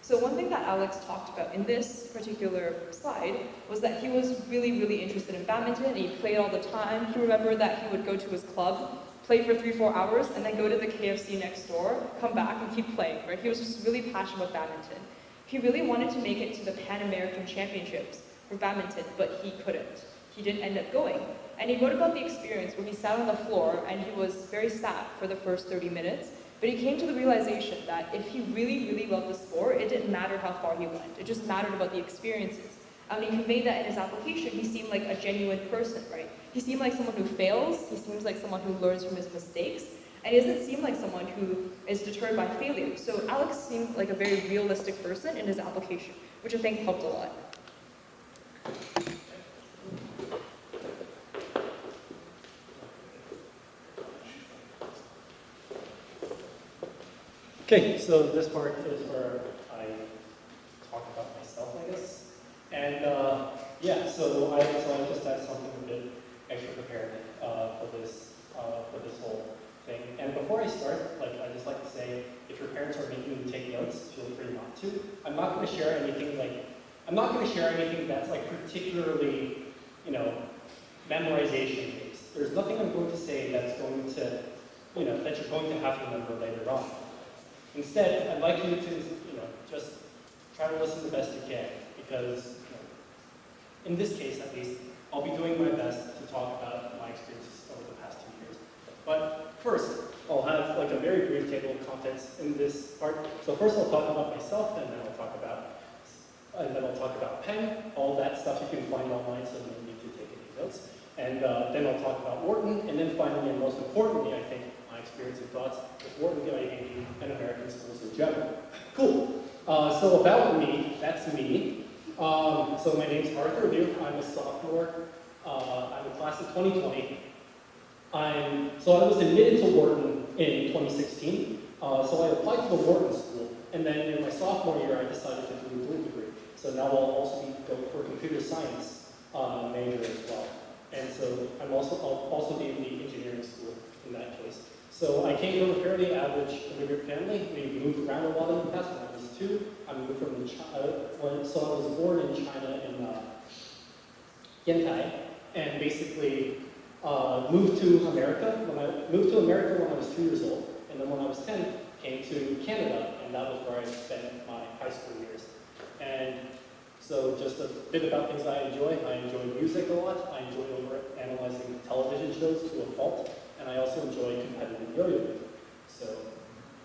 So one thing that Alex talked about in this particular slide was that he was really, really interested in badminton, and he played all the time. He remembered that he would go to his club, play for 3-4 hours, and then go to the KFC next door, come back and keep playing, right? He was just really passionate about badminton. He really wanted to make it to the Pan American Championships for badminton, but he couldn't. He didn't end up going. And he wrote about the experience where he sat on the floor and he was very sad for the first 30 minutes, but he came to the realization that if he really, really loved the sport, it didn't matter how far he went. It just mattered about the experiences. And he conveyed that in his application, he seemed like a genuine person, right? He seemed like someone who fails, he seems like someone who learns from his mistakes, and he doesn't seem like someone who is deterred by failure. So Alex seemed like a very realistic person in his application, which I think helped a lot. Okay, so this part is where I talk about myself, I guess. And yeah, so I just had something a bit extra prepared for this whole thing. And before I start, I just like to say, if your parents are making you take notes, feel free not to. I'm not going to share anything that's particularly, memorization based. There's nothing I'm going to say that's going to, that you're going to have to remember later on. Instead, I'd like you to, just try to listen the best you can, because, in this case at least, I'll be doing my best to talk about my experiences over the past 2 years. But first, I'll have a very brief table of contents in this part. So first I'll talk about myself, and then I'll talk about Penn, all that stuff you can find online, so you don't need to take any notes. And then I'll talk about Wharton, and then finally, and most importantly, I think, my experience and thoughts with Wharton, IAD, and American schools in general. Cool. So about me, that's me. So my name's Arthur Liu. I'm a sophomore. I'm a class of 2020. So I was admitted to Wharton in 2016. So I applied to the Wharton school, and then in my sophomore year, I decided to do a dual degree. So now I'll also be going for a computer science major as well. And so I'll also be in the engineering school in that case. So I came from a fairly average immigrant family. We moved around a lot in the past. When I was 2, I moved from so I was born in China in Yantai, and basically moved to America. When I was 2 years old, and then when I was 10, came to Canada, and that was where I spent my high school years. And so just a bit about things I enjoy. I enjoy music a lot. I enjoy analyzing television shows to a fault. And I also enjoy competitive yo-yo. So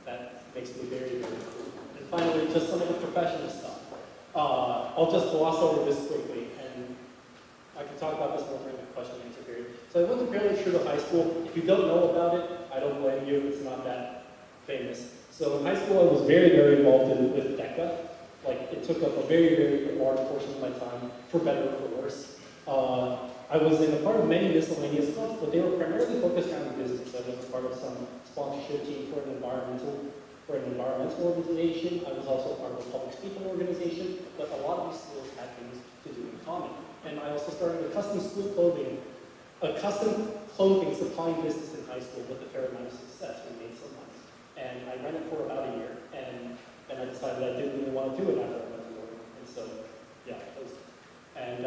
that makes me very, very cool. And finally, just some of the professional stuff. I'll just gloss over this quickly, and I can talk about this more during the question and answer period. So I went to Fairly True High School. If you don't know about it, I don't blame you. It's not that famous. So in high school, I was very, very involved with DECA. It took up a very, very large portion of my time, for better or for worse. I was in a part of many miscellaneous clubs, but they were primarily focused around business. I was a part of some sponsorship team for an environmental organization. I was also part of a public speaking organization, but a lot of these schools had things to do in common. And I also started a custom clothing supplying business in high school with a fair amount of success. We made some money. And I ran it for about a year, and then I decided I didn't really want to do it after I went to Wharton. And so, yeah, And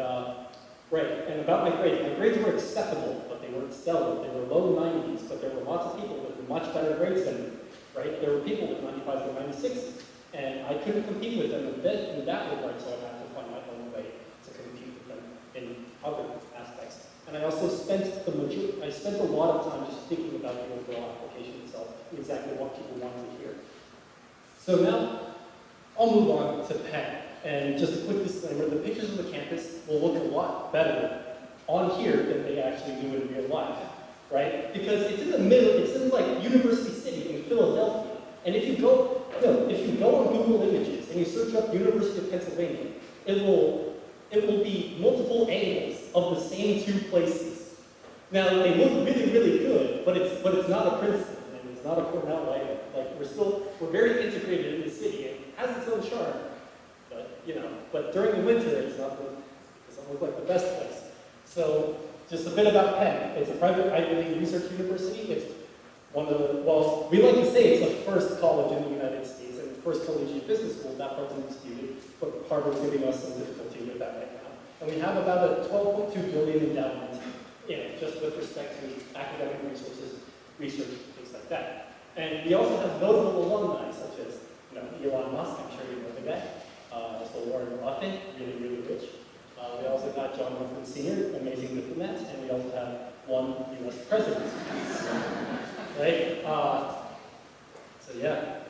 and about my grades were acceptable, but they weren't stellar. They were low 90s, but there were lots of people with much better grades than me, right? There were people with 95s or 96s, and I couldn't compete with them in that regard, so I had to find my own way to compete with them in other aspects. And I also spent a lot of time just thinking about the overall application itself, and exactly what people want to hear. So now, I'll move on to Penn. And just a quick disclaimer, the pictures of the campus will look a lot better on here than they actually do in real life, right? Because it's in the middle, it's in like University City in Philadelphia. And if you go on Google Images and you search up University of Pennsylvania, it will be multiple angles of the same two places. Now they look really, really good, but it's not a Princeton and it's not a Cornell either. Like we're very integrated in the city and it has its own charm. But during the winter, it doesn't look like the best place. So, just a bit about Penn. It's a private Ivy League research university. It's one of the, well, we like to say it's the first college in the United States and the first collegiate business school. That part's disputed, but Harvard's giving us some difficulty with that right now. And we have about a $12.2 billion endowment in it, just with respect to academic resources, research, things like that. And we also have notable alumni, such as Elon Musk. I'm sure you know the guy. So Warren Buffett, really, really rich. We also got John Ruffin Sr., amazing diplomat, and we also have one U.S. president. Right? So yeah,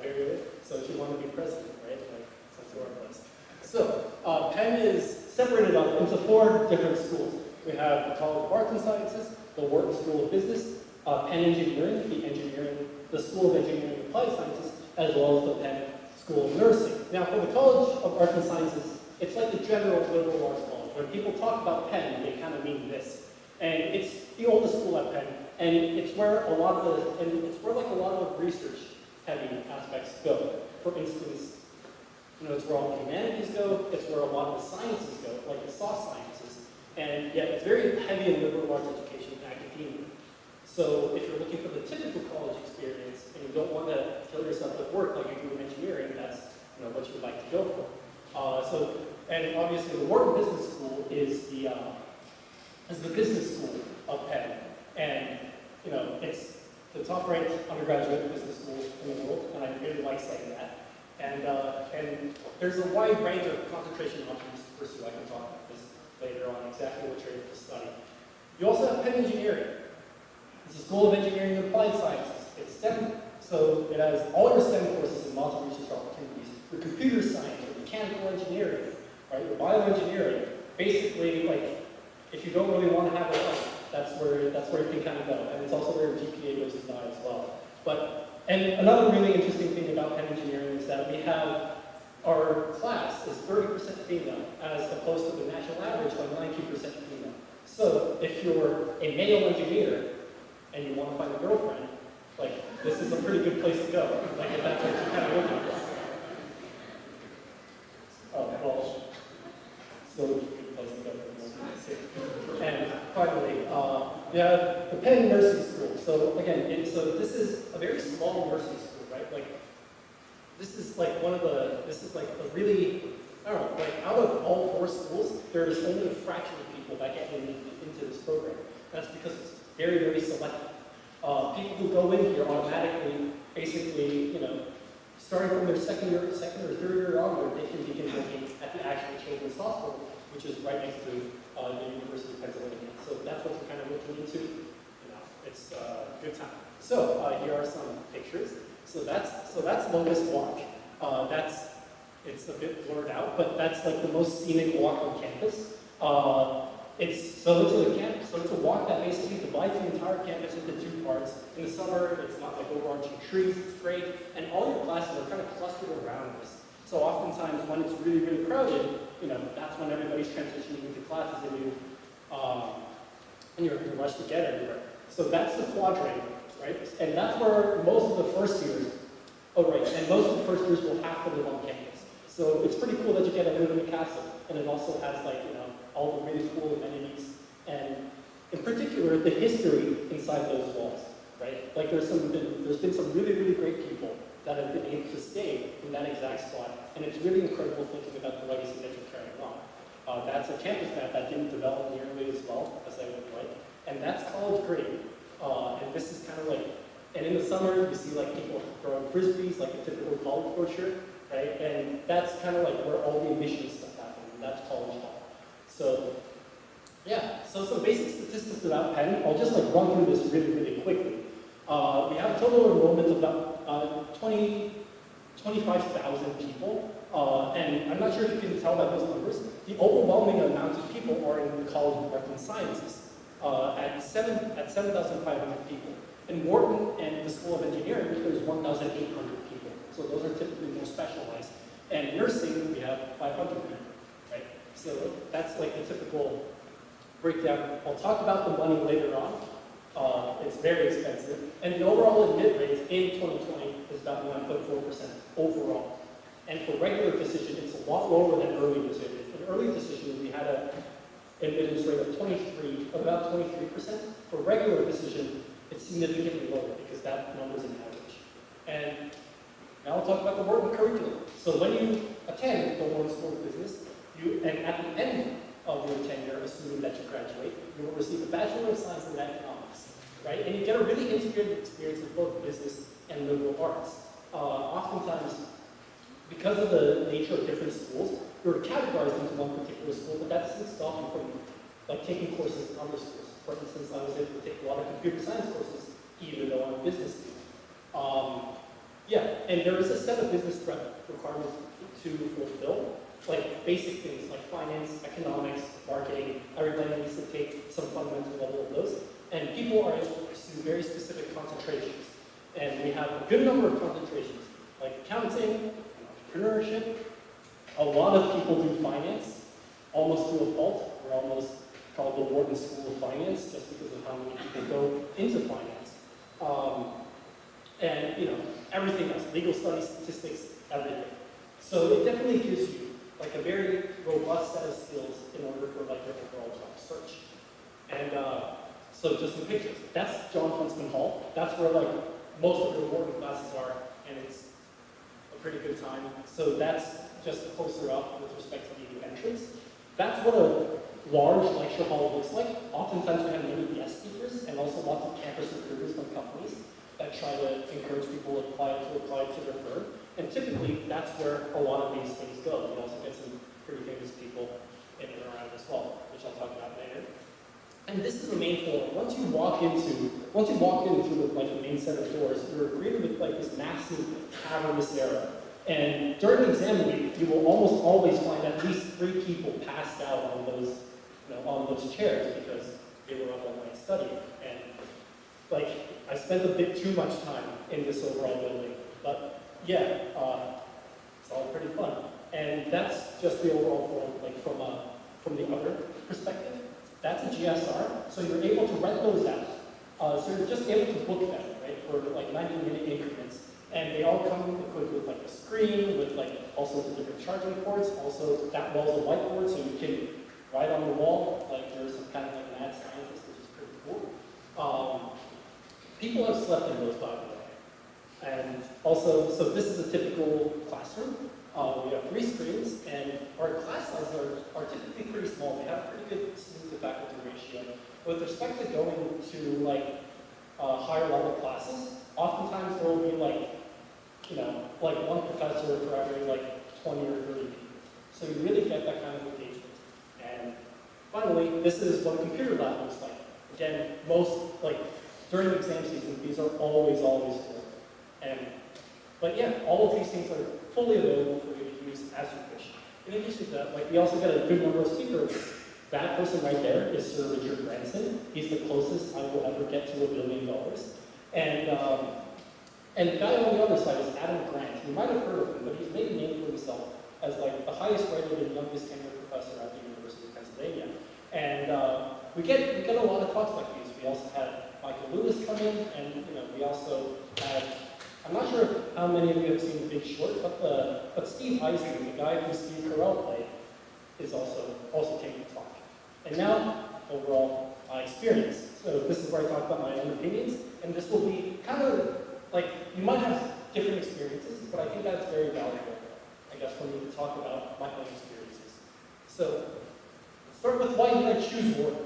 very good. So if you want to be president, right? Like, that's your place. So Penn is separated up into 4 different schools. We have the College of Arts and Sciences, the Wharton School of Business, Penn Engineering, the School of Engineering and Applied Sciences, as well as the Penn School of Nursing. Now, for the College of Arts and Sciences, it's like the general liberal arts college. When people talk about Penn, they kind of mean this. And it's the oldest school at Penn, and it's where a lot of research-heavy aspects go. For instance, it's where all the humanities go. It's where a lot of the sciences go, like the soft sciences. And yet, it's very heavy in liberal arts education and academia. So if you're looking for the typical college experience and you don't want to kill yourself with work like you do in engineering, that's what you would like to go for. And obviously the Wharton Business School is the business school of Penn, and it's the top-ranked undergraduate business school in the world, and I really like saying that. And there's a wide range of concentration options to pursue. I can talk about this later on exactly what you're able to study. You also have Penn Engineering. It's a School of Engineering and Applied Sciences. It's STEM, so it has all your STEM courses and lots of research opportunities. Your computer science, your mechanical engineering, right, your bioengineering. Basically, like, if you don't really want to have a life, that's where you can kind of go. And it's also where your GPA goes to die as well. And another really interesting thing about Penn Engineering is that we have our class is 30% female, as opposed to the national average of 19% female. So if you're a male engineer, and you want to find a girlfriend, like, this is a pretty good place to go. Like, if that's what you're kind of looking for. Oh, well, still a good place to go. And finally, the Penn Nursing School. So again, this is a very small nursing school, right? Like, this is like a really, I don't know, like, out of all 4 schools, there's only a fraction of people that get into this program. That's because it's very, very selective. People who go in here automatically, basically, starting from their second or third year onward, they can begin working at the actual children's hospital, which is right next to the University of Pennsylvania. So that's what you're kind of looking into. It's a good time. So here are some pictures. So that's Locust Walk. It's a bit blurred out, but that's like the most scenic walk on campus. It's a walk that basically divides the entire campus into 2 parts. In the summer, it's not like overarching trees, it's great, and all your classes are kind of clustered around this. So oftentimes when it's really, really crowded, that's when everybody's transitioning into classes and you're in a rush to get everywhere. So that's the quadrangle, right? And that's where most of the first years, will have to live on campus. So it's pretty cool that you get to live in a castle, and it also has all the really cool amenities, and in particular, the history inside those walls, right? Like there's been some really, really great people that have been able to stay in that exact spot, and it's really incredible thinking about the legacy that you're carrying on. That's a campus map that didn't develop nearly as well as I would like. And that's college grade. And this is kind of like, and in the summer, you see like people throwing frisbees, like a typical college brochure, right? And that's kind of like where all the admissions stuff happens, and that's college hall. So, yeah, so some basic statistics about Penn. I'll just like run through this really, really quickly. We have a total enrollment of about 25,000 people. And I'm not sure if you can tell by those numbers. The overwhelming amount of people are in the College of Arts and Sciences at 7,500 people. In Wharton and the School of Engineering, there's 1,800 people. So those are typically more specialized. And nursing, we have 500 people, right? So that's like a typical breakdown. I'll talk about the money later on. It's very expensive. And the overall admit rate in 2020 is about 9.4% overall. And for regular decision, it's a lot lower than early decision. In early decision, we had an admittance rate of about 23%. For regular decision, it's significantly lower because that number is an average. And now I'll talk about the Wharton curriculum. So when you attend the Wharton School of Business, and at the end of your tenure, assuming that you graduate, you will receive a Bachelor of Science in Economics, right? And you get a really integrated experience of both business and liberal arts. Oftentimes, because of the nature of different schools, you're categorized into one particular school, but that doesn't stop you from like taking courses in other schools. For instance, I was able to take a lot of computer science courses, even though I'm a business student. Yeah, and there is a set of business prep requirements to fulfill, like basic things like finance, economics, marketing. Everybody needs to take some fundamental level of those. And people are able to pursue very specific concentrations. And we have a good number of concentrations, like accounting, entrepreneurship. A lot of people do finance, almost to a fault. We're almost called the Wharton School of Finance, just because of how many people go into finance. And everything else, legal studies, statistics, everything. So it definitely gives you like a very robust set of skills in order for like your overall job search. And so just some pictures. That's John Huntsman Hall. That's where like most of the Wharton classes are, and it's a pretty good time. So that's just closer up with respect to the entrance. That's what a large lecture hall looks like. Oftentimes we have many guest speakers and also lots of campus recruiters from companies that try to encourage people to apply to their firm. And typically that's where a lot of these things go. We also get some pretty famous people in and around as well, which I'll talk about later. And this is the main floor. Once you walk in through like the main set of doors, you're greeted with like this massive cavernous area. And during exam week, you will almost always find at least 3 people passed out on those chairs because they were up all night studying. And like, I spent a bit too much time in this overall building, but yeah, it's all pretty fun. And that's just the overall form, like from the other perspective. That's a GSR, so you're able to rent those out. So you're just able to book them, right, for like 90-minute increments. And they all come equipped with like a screen, with like all sorts of different charging ports. Also, that wall's a whiteboard, so you can write on the wall, like there's some kind of like mad scientist, which is pretty cool. People have slept in those, by the way. And also, so this is a typical classroom. We have 3 screens, and our class sizes are typically pretty small. They have pretty good student to faculty ratio. With respect to going to like higher level classes, oftentimes there will be like one professor for every like 20 or 30 people. So you really get that kind of engagement. And finally, this is what a computer lab looks like. Again, during the exam season, these are always full. But yeah, all of these things are fully available for you to use as you wish. In addition to that, we also get a good number of speakers. That person right there is Sir Richard Branson. He's the closest I will ever get to $1 billion. And the guy on the other side is Adam Grant. You might have heard of him, but he's made a name for himself as like the highest rated and youngest tenured professor at the University of Pennsylvania. And we get a lot of talks like these. We also had Michael Lewis come in, and we also had, I'm not sure how many of you have seen Big Short, but Steve Eisen, the guy who Steve Carell played, is also came to talk. And now, overall, my experience. So this is where I talk about my own opinions, and this will be kind of like, you might have different experiences, but I think that's very valuable, I guess, for me to talk about my own experiences. So Start with why did I choose Wharton,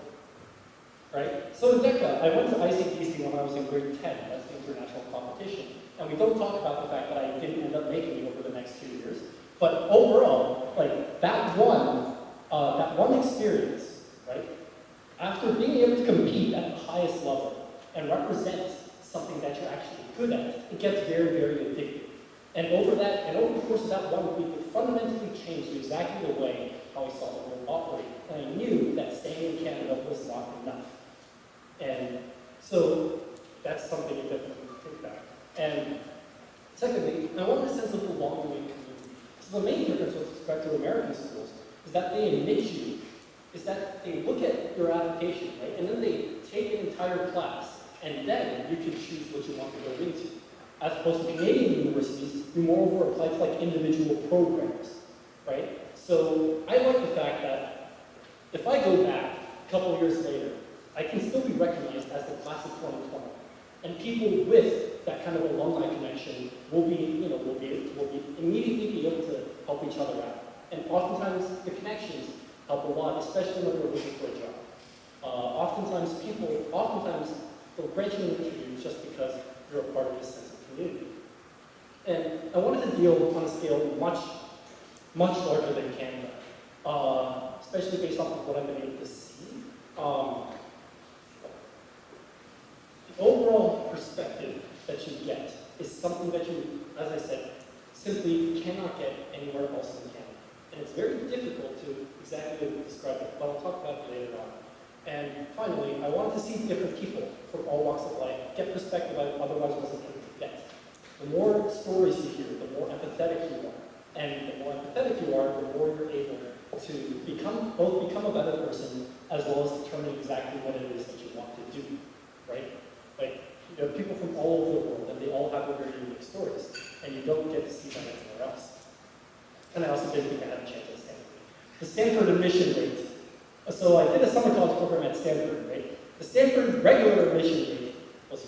right? So in DECA, I went to ICDC when I was in grade 10, that's the international competition. And we don't talk about the fact that I didn't end up making it over the next 2 years. But overall, like that one experience, right? After being able to compete at the highest level and represent something that you're actually good at, it gets very, very addictive. And over the course of that 1 week, it fundamentally changed exactly the way how I saw the world operate. And I knew that staying in Canada was not enough. And so that's something you definitely think about. And secondly, I wanted a sense of belonging in community. So the main difference with respect to American schools is that they admit you, is that they look at your application, right? And then they take an entire class, and then you can choose what you want to go into. As opposed to Canadian universities, you moreover apply to like individual programs, right? So I like the fact that if I go back a couple of years later, I can still be recognized as the class of 2020. And people with that kind of alumni connection will be immediately be able to help each other out. And oftentimes the connections help a lot, especially when we're looking for a job. Oftentimes they'll grant you an interview just because you're a part of this sense of community. And I wanted to deal on a scale much larger than Canada, especially based off of what I've been able to see. The overall perspective that you get is something that you, as I said, simply cannot get anywhere else in Canada. And it's very difficult to exactly describe it, but I'll talk about it later on. And finally, I wanted to see different people from all walks of life, get perspective I otherwise wasn't able to get. The more stories you hear, the more empathetic you are. And the more empathetic you are, the more you're able to both become a better person, as well as determine exactly what it is that you want to do, right? Like, you have people from all over the world, and they all have their very unique stories, and you don't get to see them anywhere else. And I also didn't think I had a chance at Stanford. The Stanford admission rate. So I did a summer college program at Stanford, right? The Stanford regular admission rate was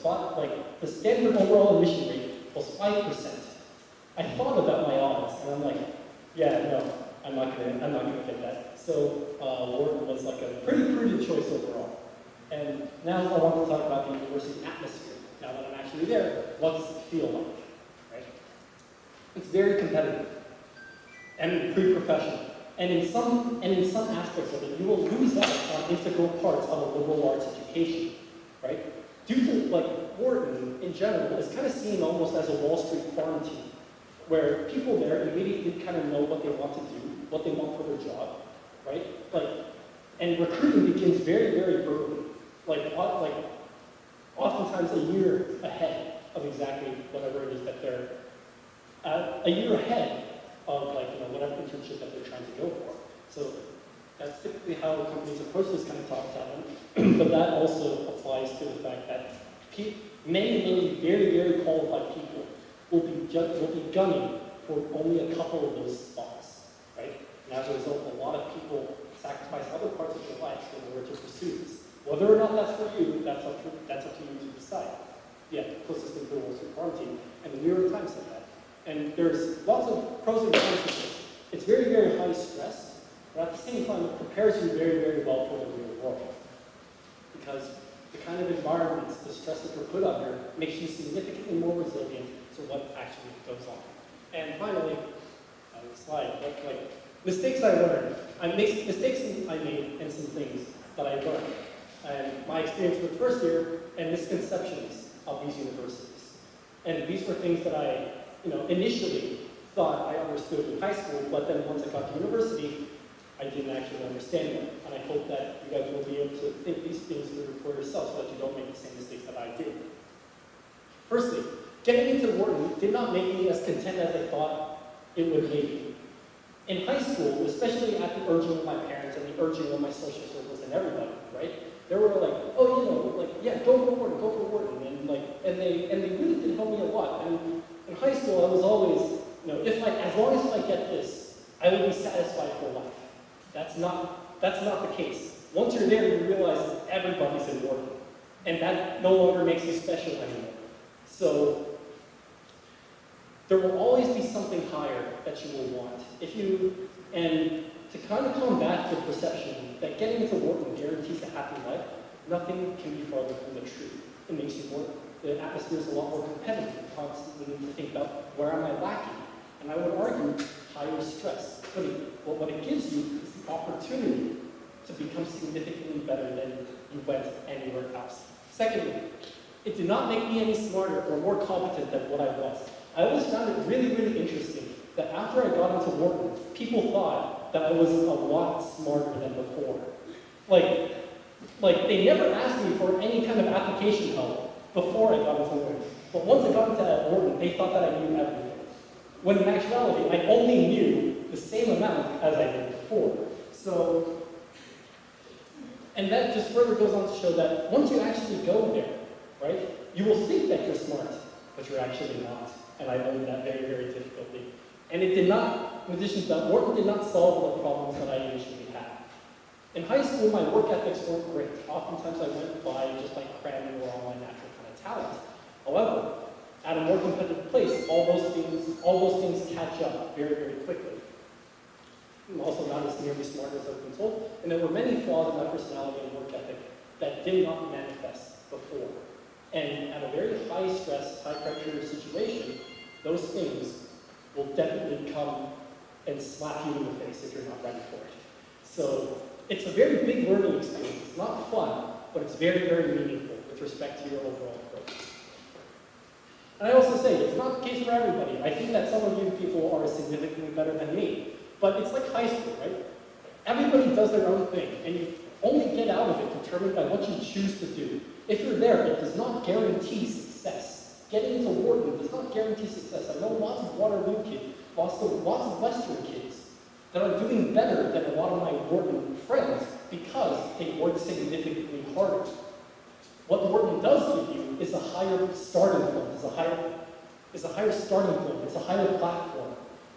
the Stanford overall admission rate was 5%. I thought about my odds, and I'm like, yeah, no, I'm not gonna get that. So Wharton was like a pretty prudent choice overall. And now I want to talk about the university atmosphere. Now that I'm actually there, what does it feel like, right? It's very competitive and pretty professional. And in some aspects of it, you will lose out on integral parts of a liberal arts education, right? Due to, like, Wharton, in general, is kind of seen almost as a Wall Street farm team, where people there immediately kind of know what they want to do, what they want for their job, right? And recruiting begins very, very early, oftentimes a year ahead of exactly whatever it is that they're, a year ahead of whatever internship that they're trying to go for. So that's typically how companies approach this kind of top talent. But that also applies to the fact that many very, very qualified people will be gunning for only a couple of those spots, right? And as a result, a lot of people sacrifice other parts of their life in order to pursue this. Whether or not that's for you, that's up to you to decide. Yeah, closest thing to the Wall Street farm team, and the New York Times said that. And there's lots of pros and cons to this. It's very, very high stress, but at the same time, it prepares you very, very well for the real world. Because the kind of environments, the stress that you're put under, makes you significantly more resilient to what actually goes on. And finally, slide, mistakes I learned. Mistakes I made and some things that I learned. And my experience with first year and misconceptions of these universities. And these were things that I initially thought I understood in high school, but then once I got to university, I didn't actually understand them. And I hope that you guys will be able to think these things through for yourself so that you don't make the same mistakes that I did. Firstly, getting into Wharton did not make me as content as I thought it would make me. In high school, especially at the urging of my parents and the urging of my social circles and everybody, right? They were like, oh, yeah, go for Wharton. And they really did help me a lot. And in high school, I was always, as long as I get this, I will be satisfied for life. That's not the case. Once you're there, you realize everybody's in Wharton. And that no longer makes you special anymore. So there will always be something higher that you will want. And To kind of combat the perception that getting into Wharton guarantees a happy life, nothing can be farther from the truth. It makes you more, the atmosphere is a lot more competitive. You constantly need to think about where am I lacking? And I would argue higher stress. But what it gives you is the opportunity to become significantly better than you went anywhere else. Secondly, it did not make me any smarter or more competent than what I was. I always found it really, really interesting that after I got into Wharton, people thought that I was a lot smarter than before. Like they never asked me for any kind of application help before I got into Wharton. But once I got into Wharton, they thought that I knew everything. When in actuality, I only knew the same amount as I did before. So, and that just further goes on to show that once you actually go there, right, you will think that you're smart, but you're actually not. And I learned that very, very difficultly. And it did not, in addition to that, Wharton did not solve the problems that I initially had. In high school, my work ethics weren't great. Oftentimes I went by just like cramming or all my natural kind of talent. However, at a more competitive place, all those things catch up very, very quickly. I'm also not as nearly smart as I've been told, and there were many flaws in my personality and work ethic that did not manifest before. And at a very high stress, high pressure situation, those things will definitely come and slap you in the face if you're not ready for it. So it's a very big learning experience. It's not fun, but it's very, very meaningful with respect to your overall approach. And I also say, it's not the case for everybody. I think that some of you people are significantly better than me, but it's like high school, right? Everybody does their own thing, and you only get out of it determined by what you choose to do. If you're there, it does not guarantee success. Getting into Wharton does not guarantee success. I know lots of Waterloo kids, lots of Western kids that are doing better than a lot of my Wharton friends because they work significantly harder. What Wharton does give you is a higher starting point, is a higher starting point, it's a higher platform,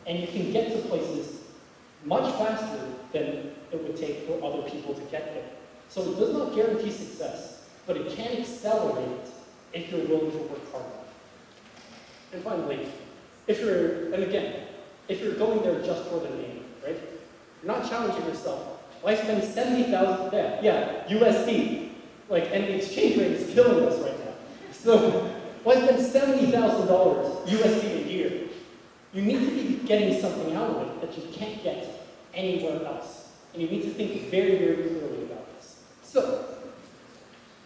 and you can get to places much faster than it would take for other people to get there. So it does not guarantee success, but it can accelerate it if you're willing to work hard enough. And finally, if you're going there just for the name, right? You're not challenging yourself. Why spend 70,000, USD, and the exchange rate is killing us right now. So why spend $70,000 USD a year? You need to be getting something out of it that you can't get anywhere else. And you need to think very, very clearly about this. So,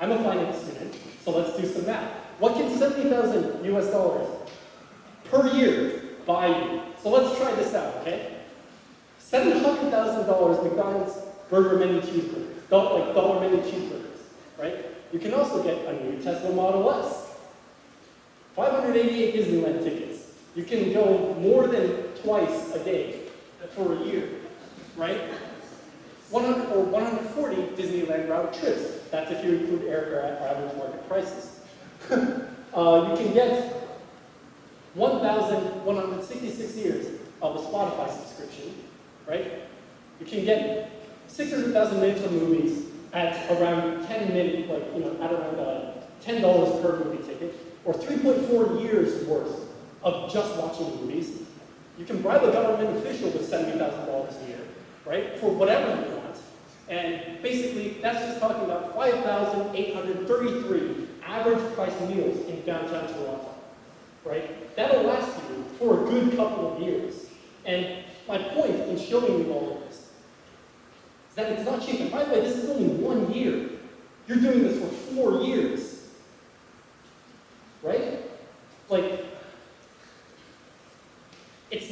I'm a finance student, so let's do some math. What can 70,000 US dollars per year buy you? So let's try this out, okay? $700,000 McDonald's burger menu cheeseburgers, dollar menu cheeseburgers, right? You can also get a new Tesla Model S, 588 Disneyland tickets. You can go more than twice a day for a year, right? 140 Disneyland route trips. That's if you include airfare at average market prices. You can get 1,166 years of a Spotify subscription, right? You can get 600,000 minutes of movies at around 10 minutes, at around $10 per movie ticket, or 3.4 years worth of just watching movies. You can bribe a government official with $70,000 a year, right? For whatever you want. And basically, that's just talking about 5,833 average price meals in downtown Toronto, right? That'll last you for a good couple of years. And my point in showing you all of this is that it's not cheap. And by the way, this is only 1 year. You're doing this for 4 years, right? It's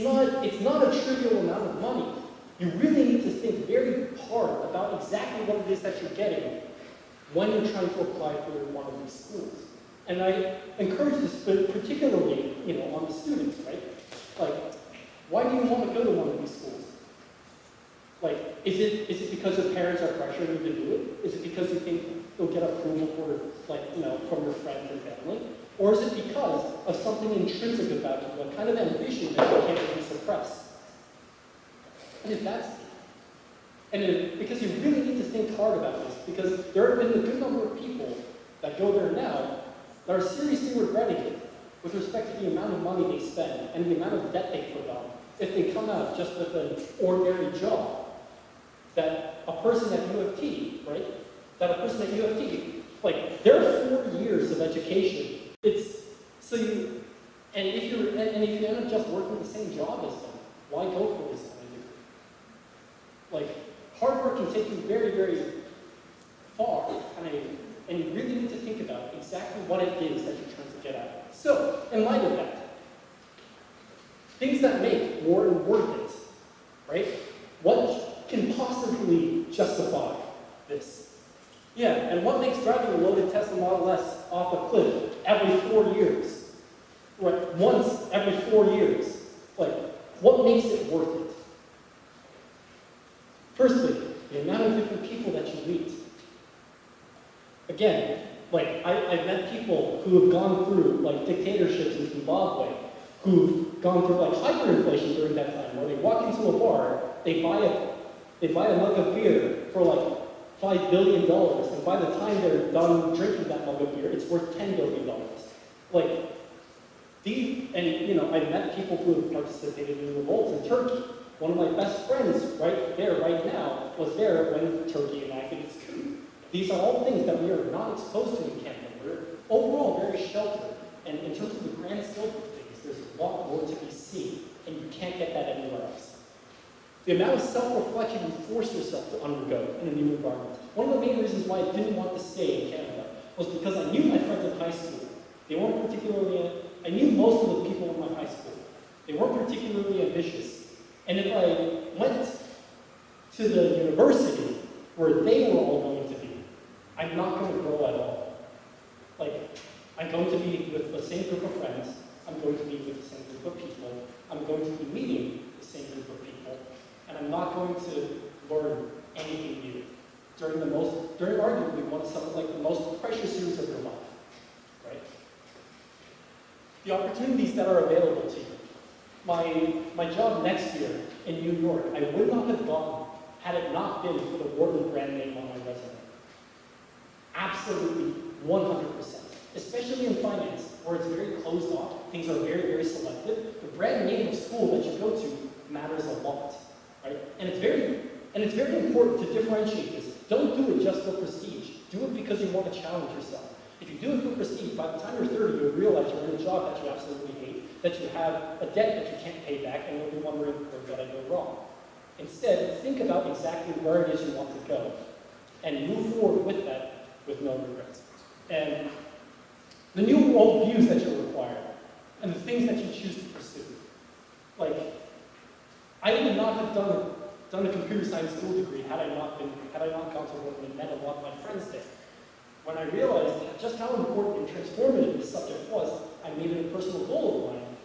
not a trivial amount of money. You really need to think very hard about exactly what it is that you're getting when you're trying to apply for one of these schools. And I encourage this, particularly, on the students, right? Why do you want to go to one of these schools? Is it because your parents are pressuring you to do it? Is it because you think you'll get approval from your friends and family? Or is it because of something intrinsic about you, a kind of ambition that you can't really suppress? And because you really need to think hard about this, because there have been a good number of people that go there now that are seriously regretting it with respect to the amount of money they spend and the amount of debt they put on if they come out just with an ordinary job. that a person at U of T, right? That a person at U of T, like their 4 years of education, it's so you, and if you end up just working the same job as them, why go for this kind of degree? Like hard work can take you very, very far, and you really need to think about exactly what it is that you're trying to get at. So, in light of that, things that make Wharton worth it, right? What can possibly justify this? Yeah, and what makes driving a loaded Tesla Model S off a cliff every 4 years? Right, once every 4 years. Like, what makes it worth it? Firstly, the amount of different people that you meet. Again, like, I've met people who have gone through, like, dictatorships in Zimbabwe, who've gone through, like, hyperinflation during that time, where they walk into a bar, they buy a mug of beer for, like, $5 billion, and by the time they're done drinking that mug of beer, it's worth $10 billion. Like, I've met people who have participated in revolts in Turkey. One of my best friends right now, was there when Turkey enacted its coup. These are all things that we are not exposed to in Canada. We're overall very sheltered, and in terms of the grand scope of things, there's a lot more to be seen, and you can't get that anywhere else. The amount of self-reflection you force yourself to undergo in a new environment. One of the main reasons why I didn't want to stay in Canada was because I knew my friends in high school. They weren't particularly, I knew most of the people in my high school. They weren't particularly ambitious. And if I went to the university where they were all going to be, I'm not going to grow at all. Like, I'm going to be with the same group of friends. I'm going to be with the same group of people. I'm going to be meeting the same group of people. And I'm not going to learn anything new during arguably one of some of like the most precious years of your life, right? The opportunities that are available to you. My job next year in New York, I would not have gotten had it not been for the Wharton brand name on my resume. Absolutely, 100%. Especially in finance, where it's very closed off, things are very, very selective. The brand name of school that you go to matters a lot, right? And it's very important to differentiate this. Don't do it just for prestige. Do it because you want to challenge yourself. If you do it for prestige, by the time you're 30, you'll realize you're in a job that you absolutely hate, that you have a debt that you can't pay back, and you'll be wondering, where did I go wrong? Instead, think about exactly where it is you want to go, and move forward with that with no regrets. And the new worldviews that you're required, and the things that you choose to pursue. Like, I would not have done a computer science school degree had I not gone to Wharton and met a lot of my friends there. When I realized just how important and transformative this subject was, I made it a personal goal of mine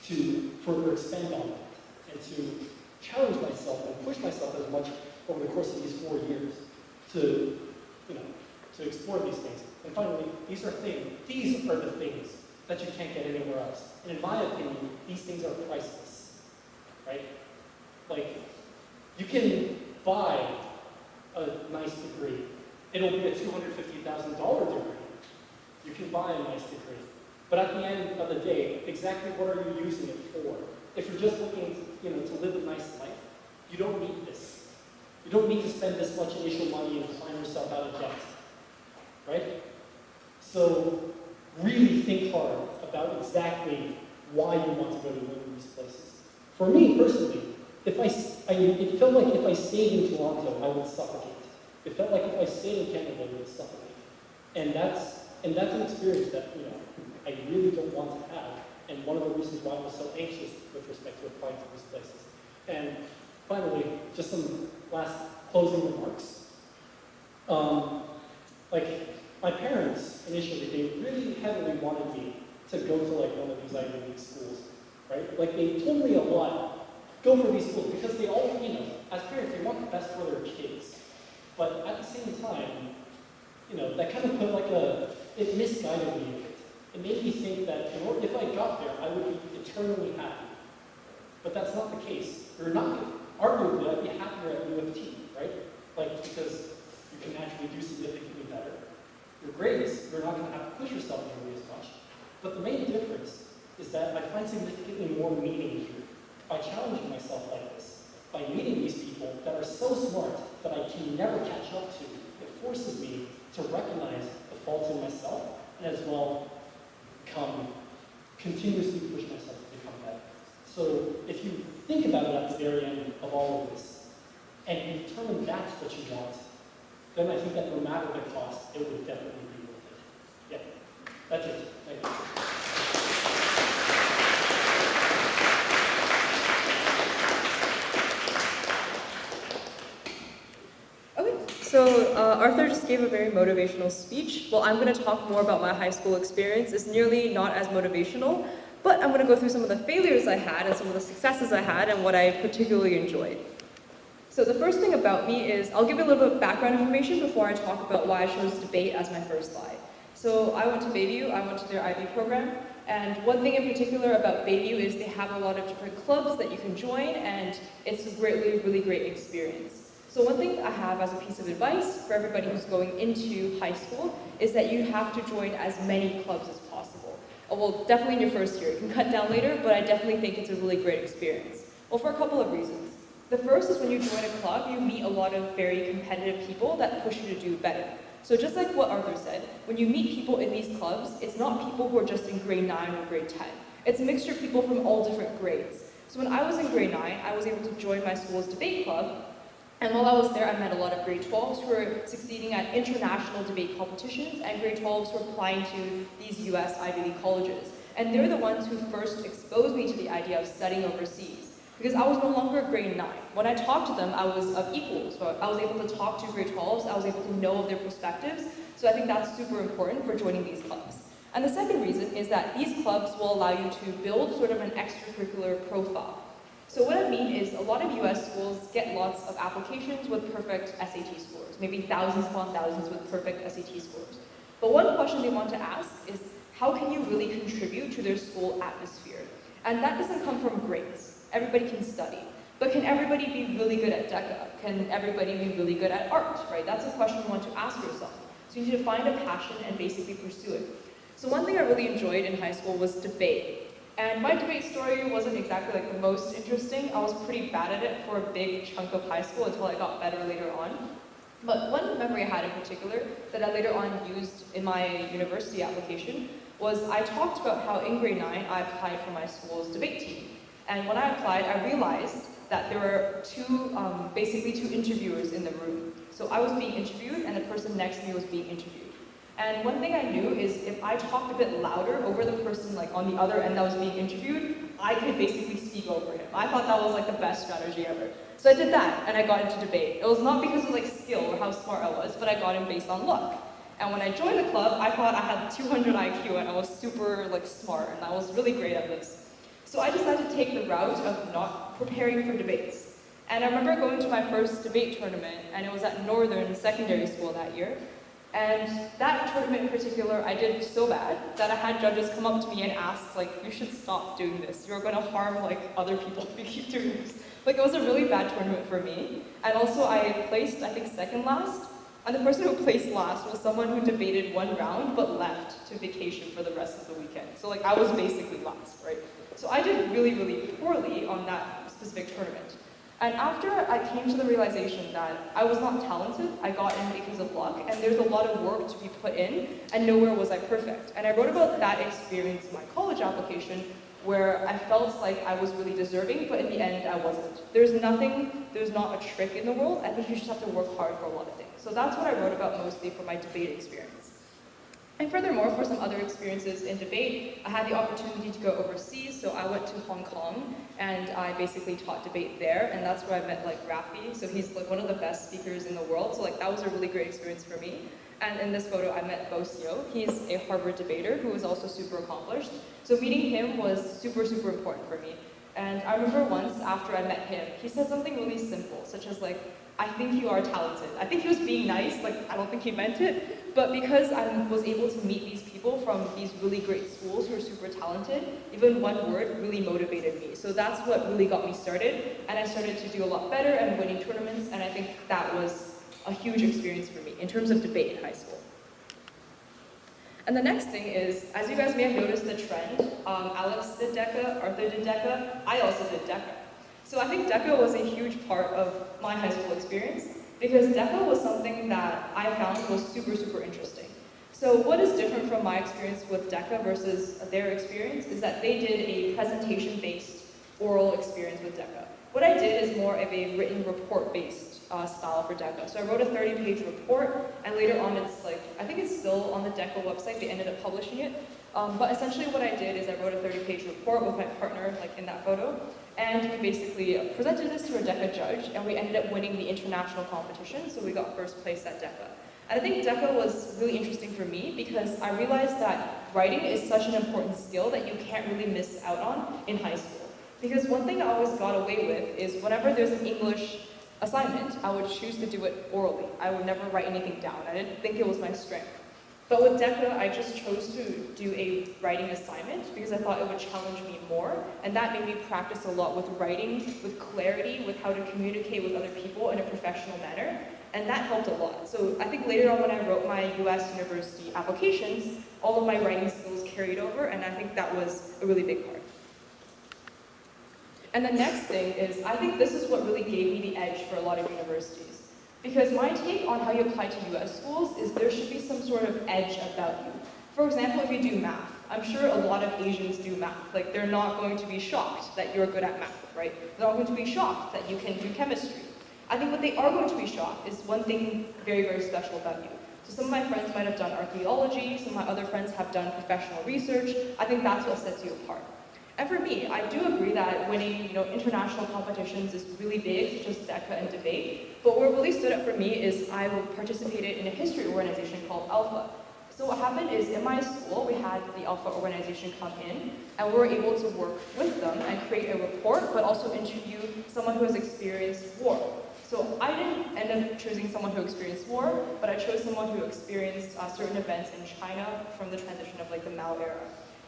to further expand on that and to challenge myself and push myself as much over the course of these 4 years to explore these things. And finally, these are the things that you can't get anywhere else. And in my opinion, these things are priceless, right? Like, you can buy a nice degree. It'll be a $250,000 degree. You can buy a nice degree. But at the end of the day, exactly what are you using it for? If you're just looking to live a nice life, you don't need this. You don't need to spend this much initial money and climb yourself out of debt, right? So really think hard about exactly why you want to go to one of these places. For me personally, it felt like if I stayed in Toronto, I would suffocate. It felt like if I stayed in Canada, I would suffocate. And that's an experience that I really don't want to have. And one of the reasons why I was so anxious with respect to applying to these places. And finally, just some last closing remarks. My parents, initially, they really heavily wanted me to go to one of these Ivy League schools, right? Like, they told me a lot, go for these schools, because they all, as parents, they want the best for their kids. But at the same time, that kind of put it misguided me a bit. It made me think that if I got there, I would be eternally happy. But that's not the case. Arguably, I'd be happier at U of T, right? Because you can actually do significantly better. Your grades, you're not going to have to push yourself nearly as much. But the main difference is that I find significantly more meaning here by challenging myself like this, by meeting these people that are so smart that I can never catch up to. It forces me to recognize the faults in myself and as well continuously push myself to become better. So if you think about it at the very end of all of this, and you determine that's what you want, then I think that no matter the cost, it would definitely be worth it. Yeah, that's it. Thank you. So Arthur just gave a very motivational speech. Well, I'm going to talk more about my high school experience. It's nearly not as motivational, but I'm going to go through some of the failures I had and some of the successes I had and what I particularly enjoyed. So the first thing about me is, I'll give you a little bit of background information before I talk about why I chose debate as my first slide. So I went to Bayview, I went to their IB program, and one thing in particular about Bayview is they have a lot of different clubs that you can join, and it's a really great experience. So one thing I have as a piece of advice for everybody who's going into high school is that you have to join as many clubs as possible. Well, definitely in your first year. You can cut down later, but I definitely think it's a really great experience. Well, for a couple of reasons. The first is when you join a club, you meet a lot of very competitive people that push you to do better. So just like what Arthur said, when you meet people in these clubs, it's not people who are just in grade 9 or grade 10. It's a mixture of people from all different grades. So when I was in grade 9, I was able to join my school's debate club. And while I was there, I met a lot of grade 12s who were succeeding at international debate competitions and grade 12s who were applying to these US Ivy League colleges. And they're the ones who first exposed me to the idea of studying overseas, because I was no longer grade 9. When I talked to them, I was of equals. So I was able to talk to grade 12s, I was able to know of their perspectives. So I think that's super important for joining these clubs. And the second reason is that these clubs will allow you to build sort of an extracurricular profile. So what I mean is a lot of US schools get lots of applications with perfect SAT scores, maybe thousands upon thousands with perfect SAT scores. But one question they want to ask is, how can you really contribute to their school atmosphere? And that doesn't come from grades. Everybody can study. But can everybody be really good at DECA? Can everybody be really good at art, right? That's a question you want to ask yourself. So you need to find a passion and basically pursue it. So one thing I really enjoyed in high school was debate. And my debate story wasn't exactly like the most interesting. I was pretty bad at it for a big chunk of high school until I got better later on. But one memory I had in particular that I later on used in my university application was I talked about how in grade 9 I applied for my school's debate team. And when I applied, I realized that there were basically two interviewers in the room. So I was being interviewed and the person next to me was being interviewed. And one thing I knew is if I talked a bit louder over the person like on the other end that was being interviewed, I could basically speak over him. I thought that was like the best strategy ever. So I did that and I got into debate. It was not because of like skill or how smart I was, but I got in based on luck. And when I joined the club, I thought I had 200 IQ and I was super like smart and I was really great at this. So I decided to take the route of not preparing for debates. And I remember going to my first debate tournament and it was at Northern Secondary School that year. And that tournament in particular, I did so bad that I had judges come up to me and ask, like, you should stop doing this. You're going to harm, like, other people if you keep doing this. Like, it was a really bad tournament for me. And also, I placed, I think, second last. And the person who placed last was someone who debated one round but left to vacation for the rest of the weekend. So, like, I was basically last, right? So I did really poorly on that specific tournament. And after I came to the realization that I was not talented, I got in because of luck, and there's a lot of work to be put in, and nowhere was I perfect. And I wrote about that experience in my college application, where I felt like I was really deserving, but in the end, I wasn't. There's not a trick in the world. I think you just have to work hard for a lot of things. So that's what I wrote about mostly for my debate experience. And furthermore, for some other experiences in debate, I had the opportunity to go overseas, so I went to Hong Kong, and I basically taught debate there, and that's where I met, like, Rafi, so he's, like, one of the best speakers in the world, so, like, that was a really great experience for me. And in this photo, I met Bo Seo. He's a Harvard debater who is also super accomplished, so meeting him was super important for me. And I remember once, after I met him, he said something really simple, such as, like, I think you are talented. I think he was being nice, like, I don't think he meant it, but because I was able to meet these people from these really great schools who are super talented, even one word really motivated me. So that's what really got me started, and I started to do a lot better and winning tournaments, and I think that was a huge experience for me in terms of debate in high school. And the next thing is, as you guys may have noticed the trend, Alex did DECA, Arthur did DECA, I also did DECA. So I think DECA was a huge part of my high school experience because DECA was something that I found was super, super interesting. So what is different from my experience with DECA versus their experience is that they did a presentation-based oral experience with DECA. What I did is more of a written report-based style for DECA. So I wrote a 30-page report, and later on it's like, I think it's still on the DECA website, they ended up publishing it. But essentially what I did is I wrote a 30-page report with my partner, like in that photo, and we basically presented this to a DECA judge, and we ended up winning the international competition, so we got first place at DECA. And I think DECA was really interesting for me because I realized that writing is such an important skill that you can't really miss out on in high school. Because one thing I always got away with is whenever there's an English assignment, I would choose to do it orally. I would never write anything down. I didn't think it was my strength. But with DECA, I just chose to do a writing assignment because I thought it would challenge me more, and that made me practice a lot with writing, with clarity, with how to communicate with other people in a professional manner, and that helped a lot. So I think later on when I wrote my US university applications, all of my writing skills carried over, and I think that was a really big part. And the next thing is, I think this is what really gave me the edge for a lot of universities. Because my take on how you apply to US schools is there should be some sort of edge about you. For example, if you do math, I'm sure a lot of Asians do math. Like, they're not going to be shocked that you're good at math, right? They're not going to be shocked that you can do chemistry. I think what they are going to be shocked is one thing very, very special about you. So some of my friends might have done archaeology, some of my other friends have done professional research. I think that's what sets you apart. And for me, I do agree that winning, international competitions is really big, such as DECA and debate. But what really stood out for me is I participated in a history organization called Alpha. So what happened is in my school, we had the Alpha organization come in, and we were able to work with them and create a report, but also interview someone who has experienced war. So I didn't end up choosing someone who experienced war, but I chose someone who experienced certain events in China from the transition of the Mao era.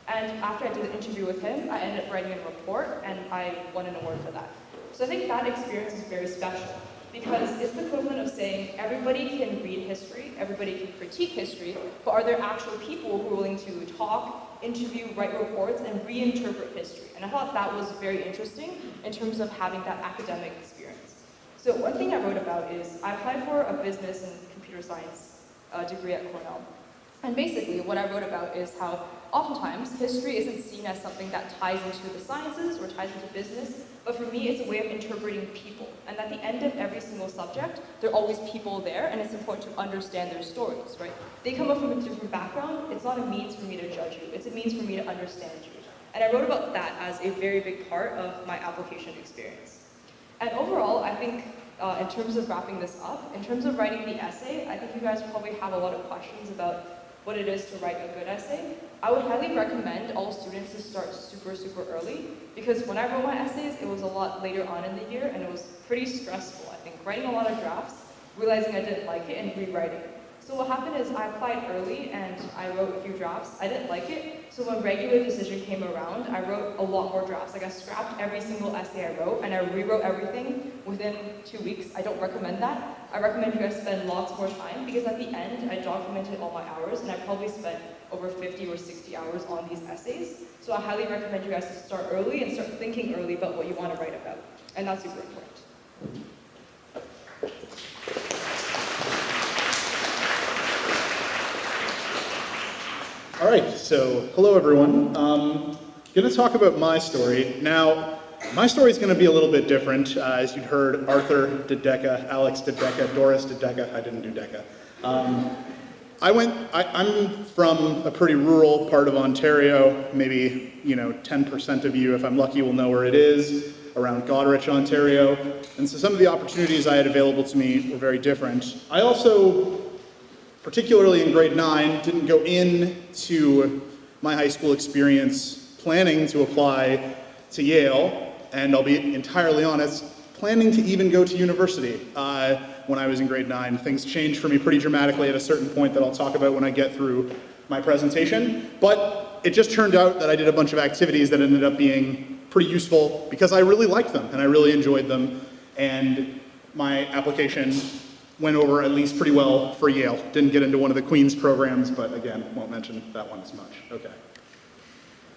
And after I did the interview with him, I ended up writing a report, and I won an award for that. So I think that experience is very special, because it's the equivalent of saying everybody can read history, everybody can critique history, but are there actual people who are willing to talk, interview, write reports, and reinterpret history? And I thought that was very interesting in terms of having that academic experience. So one thing I wrote about is I applied for a business and computer science degree at Cornell. And basically what I wrote about is how oftentimes history isn't seen as something that ties into the sciences or ties into business, but for me it's a way of interpreting people. And at the end of every single subject, there are always people there, and it's important to understand their stories, right? They come up from a different background. It's not a means for me to judge you. It's a means for me to understand you. And I wrote about that as a very big part of my application experience. And overall, I think in terms of wrapping this up, in terms of writing the essay, I think you guys probably have a lot of questions about what it is to write a good essay. I would highly recommend all students to start super, super early, because when I wrote my essays, it was a lot later on in the year, and it was pretty stressful, I think. Writing a lot of drafts, realizing I didn't like it, and rewriting. So what happened is I applied early, and I wrote a few drafts. I didn't like it, so when regular decision came around, I wrote a lot more drafts. Like, I scrapped every single essay I wrote, and I rewrote everything within 2 weeks. I don't recommend that. I recommend you guys spend lots more time, because at the end, I documented all my hours, and I probably spent over 50 or 60 hours on these essays. So I highly recommend you guys to start early and start thinking early about what you want to write about. And that's super important. All right, so hello everyone. Going to talk about my story. Now, my story is going to be a little bit different. As you'd heard, Arthur did DECA, Alex did DECA, Doris did DECA. I didn't do DECA. I'm from a pretty rural part of Ontario. Maybe 10% of you, if I'm lucky, will know where it is, around Goderich, Ontario. And so some of the opportunities I had available to me were very different. I also, particularly in grade 9, didn't go into my high school experience planning to apply to Yale, and I'll be entirely honest, planning to even go to university when I was in grade 9. Things changed for me pretty dramatically at a certain point that I'll talk about when I get through my presentation. But it just turned out that I did a bunch of activities that ended up being pretty useful because I really liked them and I really enjoyed them. And my application went over at least pretty well for Yale. Didn't get into one of the Queen's programs, but again, won't mention that one as much. Okay.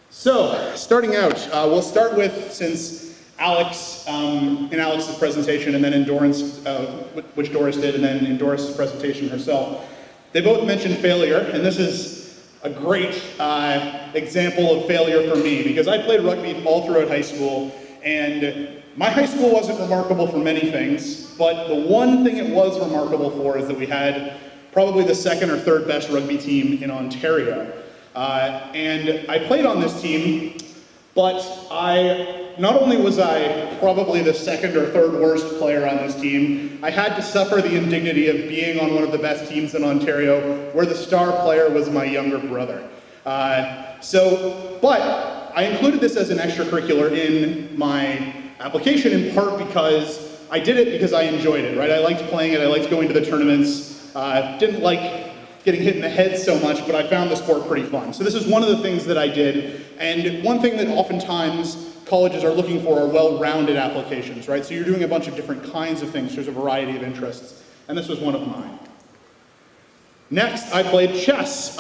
So, starting out, we'll start with, since Alex, in Alex's presentation, and then in which Doris did, and then in Doris's presentation herself, they both mentioned failure, and this is a great example of failure for me, because I played rugby all throughout high school, and my high school wasn't remarkable for many things, but the one thing it was remarkable for is that we had probably the second or third best rugby team in Ontario. And I played on this team, but not only was I probably the second or third worst player on this team, I had to suffer the indignity of being on one of the best teams in Ontario, where the star player was my younger brother. But I included this as an extracurricular in my application, in part because I did it because I enjoyed it, right? I liked playing it, I liked going to the tournaments, didn't like getting hit in the head so much, but I found the sport pretty fun. So this is one of the things that I did, and one thing that oftentimes colleges are looking for are well-rounded applications, right? So you're doing a bunch of different kinds of things, there's a variety of interests, and this was one of mine. Next, I played chess.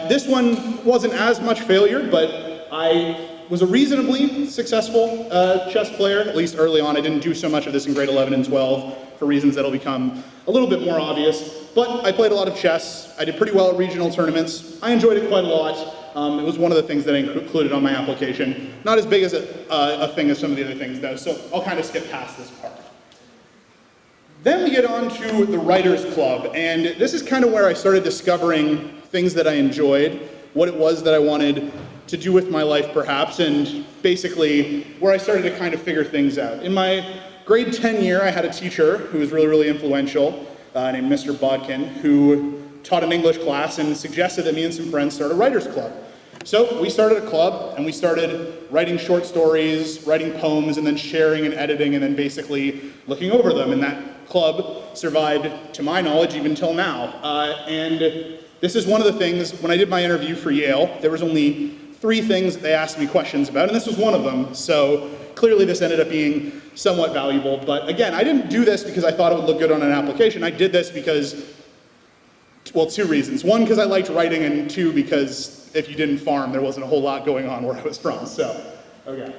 This one wasn't as much failure, but I was a reasonably successful chess player, at least early on. I didn't do so much of this in grade 11 and 12 for reasons that'll become a little bit more obvious, but I played a lot of chess. I did pretty well at regional tournaments. I enjoyed it quite a lot. It was one of the things that I included on my application. Not as big as a thing as some of the other things though, so I'll kind of skip past this part. Then we get on to the Writers Club, and this is kind of where I started discovering things that I enjoyed, what it was that I wanted to do with my life perhaps, and basically where I started to kind of figure things out. In my grade 10 year, I had a teacher who was really, really influential, named Mr. Bodkin, who taught an English class and suggested that me and some friends start a writers club. So we started a club, and we started writing short stories, writing poems, and then sharing and editing, and then basically looking over them. And that club survived, to my knowledge, even till now. And this is one of the things, when I did my interview for Yale, there was only 3 things that they asked me questions about, and this was one of them. So clearly this ended up being somewhat valuable. But again, I didn't do this because I thought it would look good on an application. I did this because, well, 2 reasons. 1, because I liked writing, and 2, because if you didn't farm, there wasn't a whole lot going on where I was from, so, okay.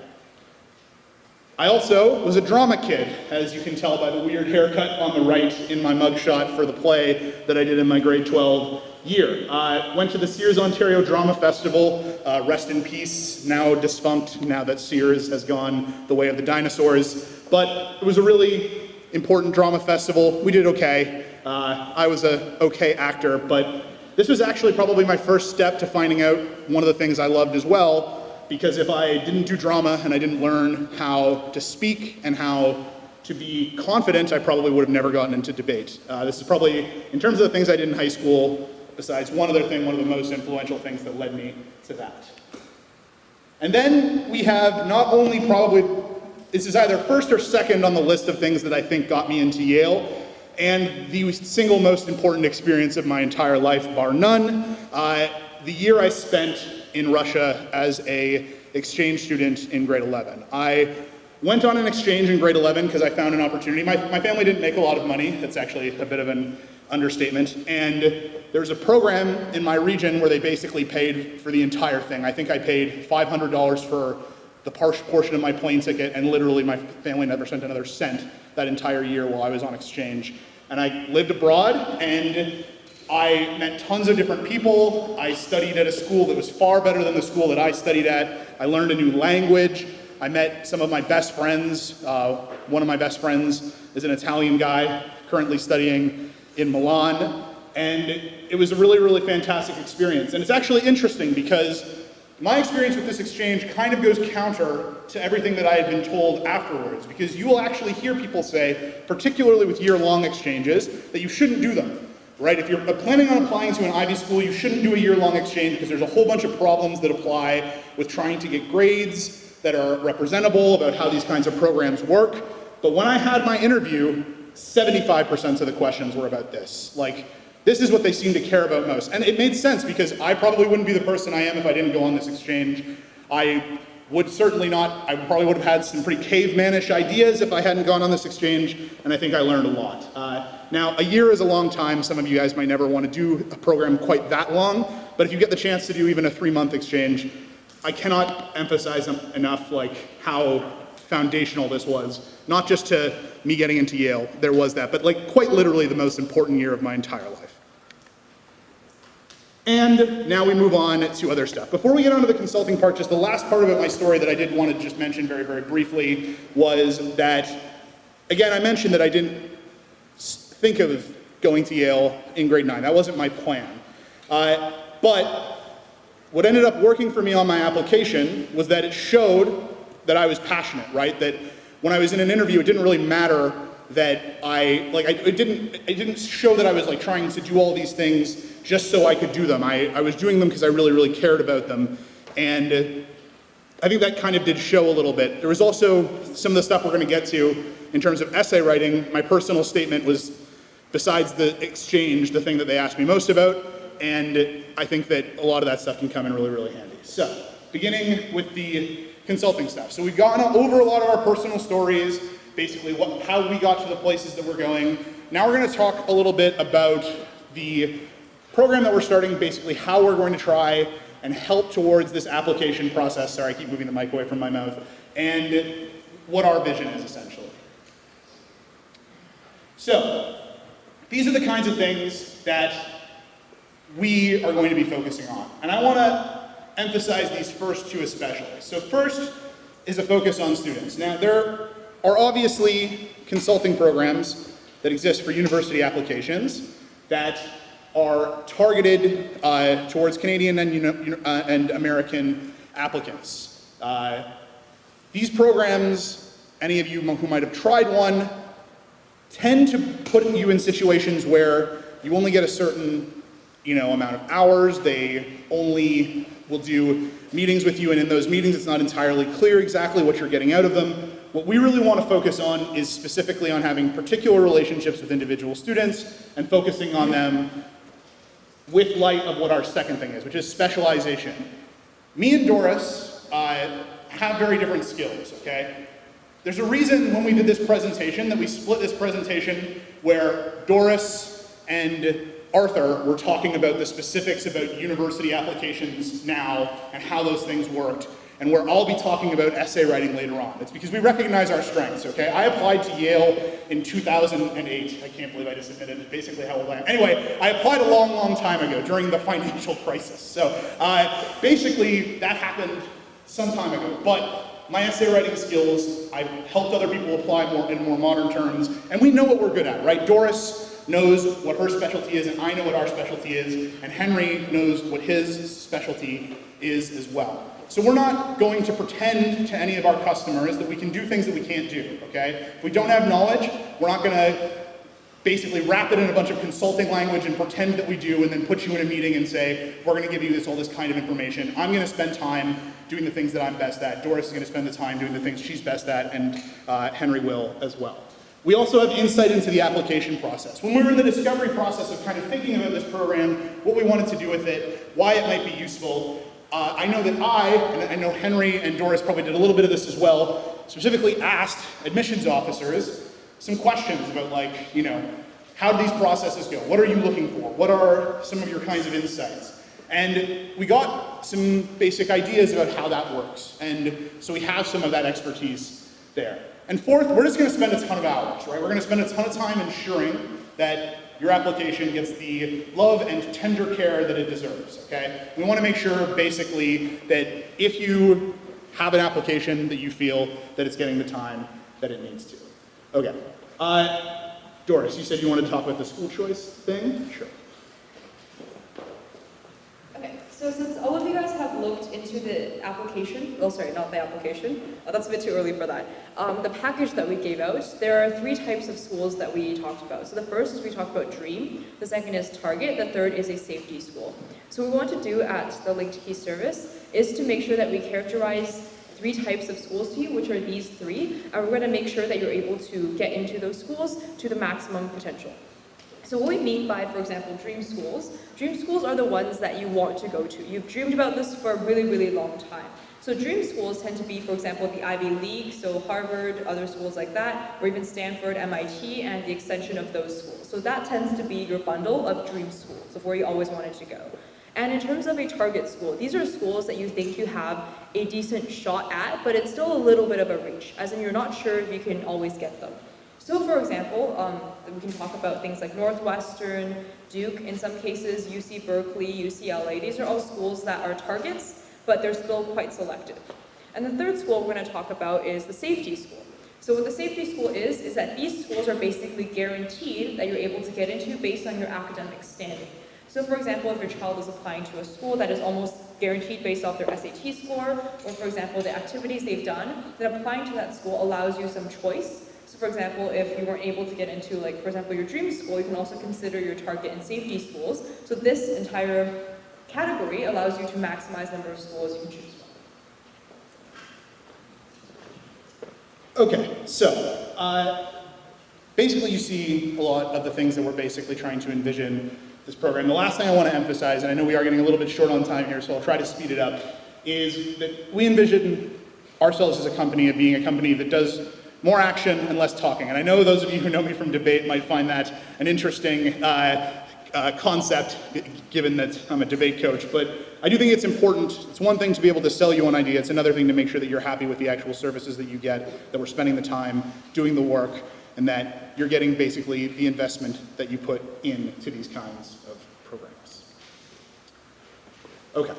I also was a drama kid, as you can tell by the weird haircut on the right in my mugshot for the play that I did in my grade 12 year. I went to the Sears Ontario Drama Festival, rest in peace, now defunct, now that Sears has gone the way of the dinosaurs, but it was a really important drama festival. We did okay. I was a okay actor, but this was actually probably my first step to finding out one of the things I loved as well, because if I didn't do drama and I didn't learn how to speak and how to be confident, I probably would have never gotten into debate. This is probably, in terms of the things I did in high school, besides one other thing, one of the most influential things that led me to that. And then we have not only probably, this is either first or second on the list of things that I think got me into Yale, and the single most important experience of my entire life, bar none, the year I spent in Russia as an exchange student in grade 11. I went on an exchange in grade 11 because I found an opportunity. My family didn't make a lot of money. That's actually a bit of an understatement. And there's a program in my region where they basically paid for the entire thing. I think I paid $500 for the portion of my plane ticket, and literally my family never sent another cent that entire year while I was on exchange. And I lived abroad, and I met tons of different people. I studied at a school that was far better than the school that I studied at. I learned a new language. I met some of my best friends. One of my best friends is an Italian guy currently studying in Milan. And it was a really, really fantastic experience. And it's actually interesting because my experience with this exchange kind of goes counter to everything that I had been told afterwards, because you will actually hear people say, particularly with year-long exchanges, that you shouldn't do them, right? If you're planning on applying to an Ivy school, you shouldn't do a year-long exchange because there's a whole bunch of problems that apply with trying to get grades that are representable about how these kinds of programs work. But when I had my interview, 75% of the questions were about this. Like, this is what they seem to care about most. And it made sense because I probably wouldn't be the person I am if I didn't go on this exchange. I probably would have had some pretty cavemanish ideas if I hadn't gone on this exchange, and I think I learned a lot. Now, a year is a long time. Some of you guys might never want to do a program quite that long, but if you get the chance to do even a 3-month exchange, I cannot emphasize enough like how foundational this was, not just to me getting into Yale, there was that, but like quite literally the most important year of my entire life. And now we move on to other stuff. Before we get on to the consulting part, just the last part about my story that I did want to just mention very, very briefly was that, again, I mentioned that I didn't think of going to Yale in grade 9. That wasn't my plan. But what ended up working for me on my application was that it showed that I was passionate, right? That when I was in an interview, it didn't really matter that it didn't show that I was like trying to do all these things just so I could do them. I was doing them because I really, really cared about them. And I think that kind of did show a little bit. There was also some of the stuff we're going to get to in terms of essay writing. My personal statement was, besides the exchange, the thing that they asked me most about. And I think that a lot of that stuff can come in really, really handy. So, beginning with the consulting stuff. So we've gone over a lot of our personal stories, basically how we got to the places that we're going. Now we're going to talk a little bit about the program that we're starting, basically how we're going to try and help towards this application process. Sorry, I keep moving the mic away from my mouth. And what our vision is, essentially. So, these are the kinds of things that we are going to be focusing on. And I want to emphasize these first two especially. So first is a focus on students. Now, there are obviously consulting programs that exist for university applications that are targeted towards Canadian and American applicants. These programs, any of you who might have tried one, tend to put you in situations where you only get a certain amount of hours. They only will do meetings with you, and in those meetings it's not entirely clear exactly what you're getting out of them. What we really want to focus on is specifically on having particular relationships with individual students and focusing on them with light of what our second thing is, which is specialization. Me and Doris have very different skills, okay? There's a reason when we did this presentation that we split this presentation where Doris and Arthur were talking about the specifics about university applications now and how those things worked, and where I'll be talking about essay writing later on. It's because we recognize our strengths, okay? I applied to Yale in 2008. I can't believe I just admitted basically how old I am. Anyway, I applied a long, long time ago during the financial crisis. So basically that happened some time ago, but my essay writing skills, I've helped other people apply in more modern terms, and we know what we're good at, right? Doris knows what her specialty is, and I know what our specialty is, and Henry knows what his specialty is as well. So we're not going to pretend to any of our customers that we can do things that we can't do, okay? If we don't have knowledge, we're not going to basically wrap it in a bunch of consulting language and pretend that we do, and then put you in a meeting and say, we're going to give you all this kind of information. I'm going to spend time doing the things that I'm best at. Doris is going to spend the time doing the things she's best at, and Henry will as well. We also have insight into the application process. When we were in the discovery process of kind of thinking about this program, what we wanted to do with it, why it might be useful, I know that and I know Henry and Doris probably did a little bit of this as well, specifically asked admissions officers some questions about how do these processes go? What are you looking for? What are some of your kinds of insights? And we got some basic ideas about how that works. And so we have some of that expertise there. And fourth, we're just going to spend a ton of hours, right? We're going to spend a ton of time ensuring that your application gets the love and tender care that it deserves, okay? We want to make sure, basically, that if you have an application that you feel that it's getting the time that it needs to. Okay. Doris, you said you wanted to talk about the school choice thing? Sure. So since all of you guys have looked into the application, oh sorry, not the application, that's a bit too early for that, the package that we gave out, there are 3 types of schools that we talked about. So the first is we talked about DREAM, the second is Target, the third is a safety school. So what we want to do at the LinkedKey service is to make sure that we characterize 3 types of schools to you, which are these 3, and we're going to make sure that you're able to get into those schools to the maximum potential. So what we mean by, for example, dream schools are the ones that you want to go to. You've dreamed about this for a really, really long time. So dream schools tend to be, for example, the Ivy League, so Harvard, other schools like that, or even Stanford, MIT, and the extension of those schools. So that tends to be your bundle of dream schools, of where you always wanted to go. And in terms of a target school, these are schools that you think you have a decent shot at, but it's still a little bit of a reach, as in you're not sure if you can always get them. So for example, we can talk about things like Northwestern, Duke, in some cases, UC Berkeley, UCLA. These are all schools that are targets, but they're still quite selective. And the third school we're going to talk about is the safety school. So what the safety school is that these schools are basically guaranteed that you're able to get into based on your academic standing. So for example, if your child is applying to a school that is almost guaranteed based off their SAT score, or for example, the activities they've done, then applying to that school allows you some choice. So for example, if you weren't able to get into, like, for example, your dream school, you can also consider your target and safety schools. So this entire category allows you to maximize the number of schools you can choose from. Okay, so basically you see a lot of the things that we're basically trying to envision this program. The last thing I want to emphasize, and I know we are getting a little bit short on time here, so I'll try to speed it up, is that we envision ourselves as a company of being a company that does more action and less talking. And I know those of you who know me from debate might find that an interesting concept, given that I'm a debate coach, but I do think it's important. It's one thing to be able to sell you an idea. It's another thing to make sure that you're happy with the actual services that you get, that we're spending the time doing the work, and that you're getting basically the investment that you put into these kinds of programs. Okay.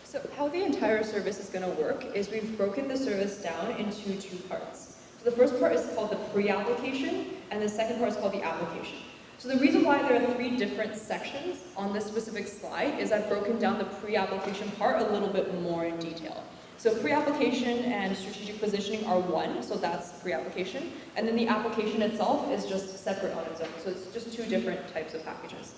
So how the entire service is going to work is we've broken the service down into two parts. So the first part is called the pre-application, and the second part is called the application. So the reason why there are 3 different sections on this specific slide is I've broken down the pre-application part a little bit more in detail. So pre-application and strategic positioning are one, so that's pre-application, and then the application itself is just separate on its own, so it's just 2 different types of packages.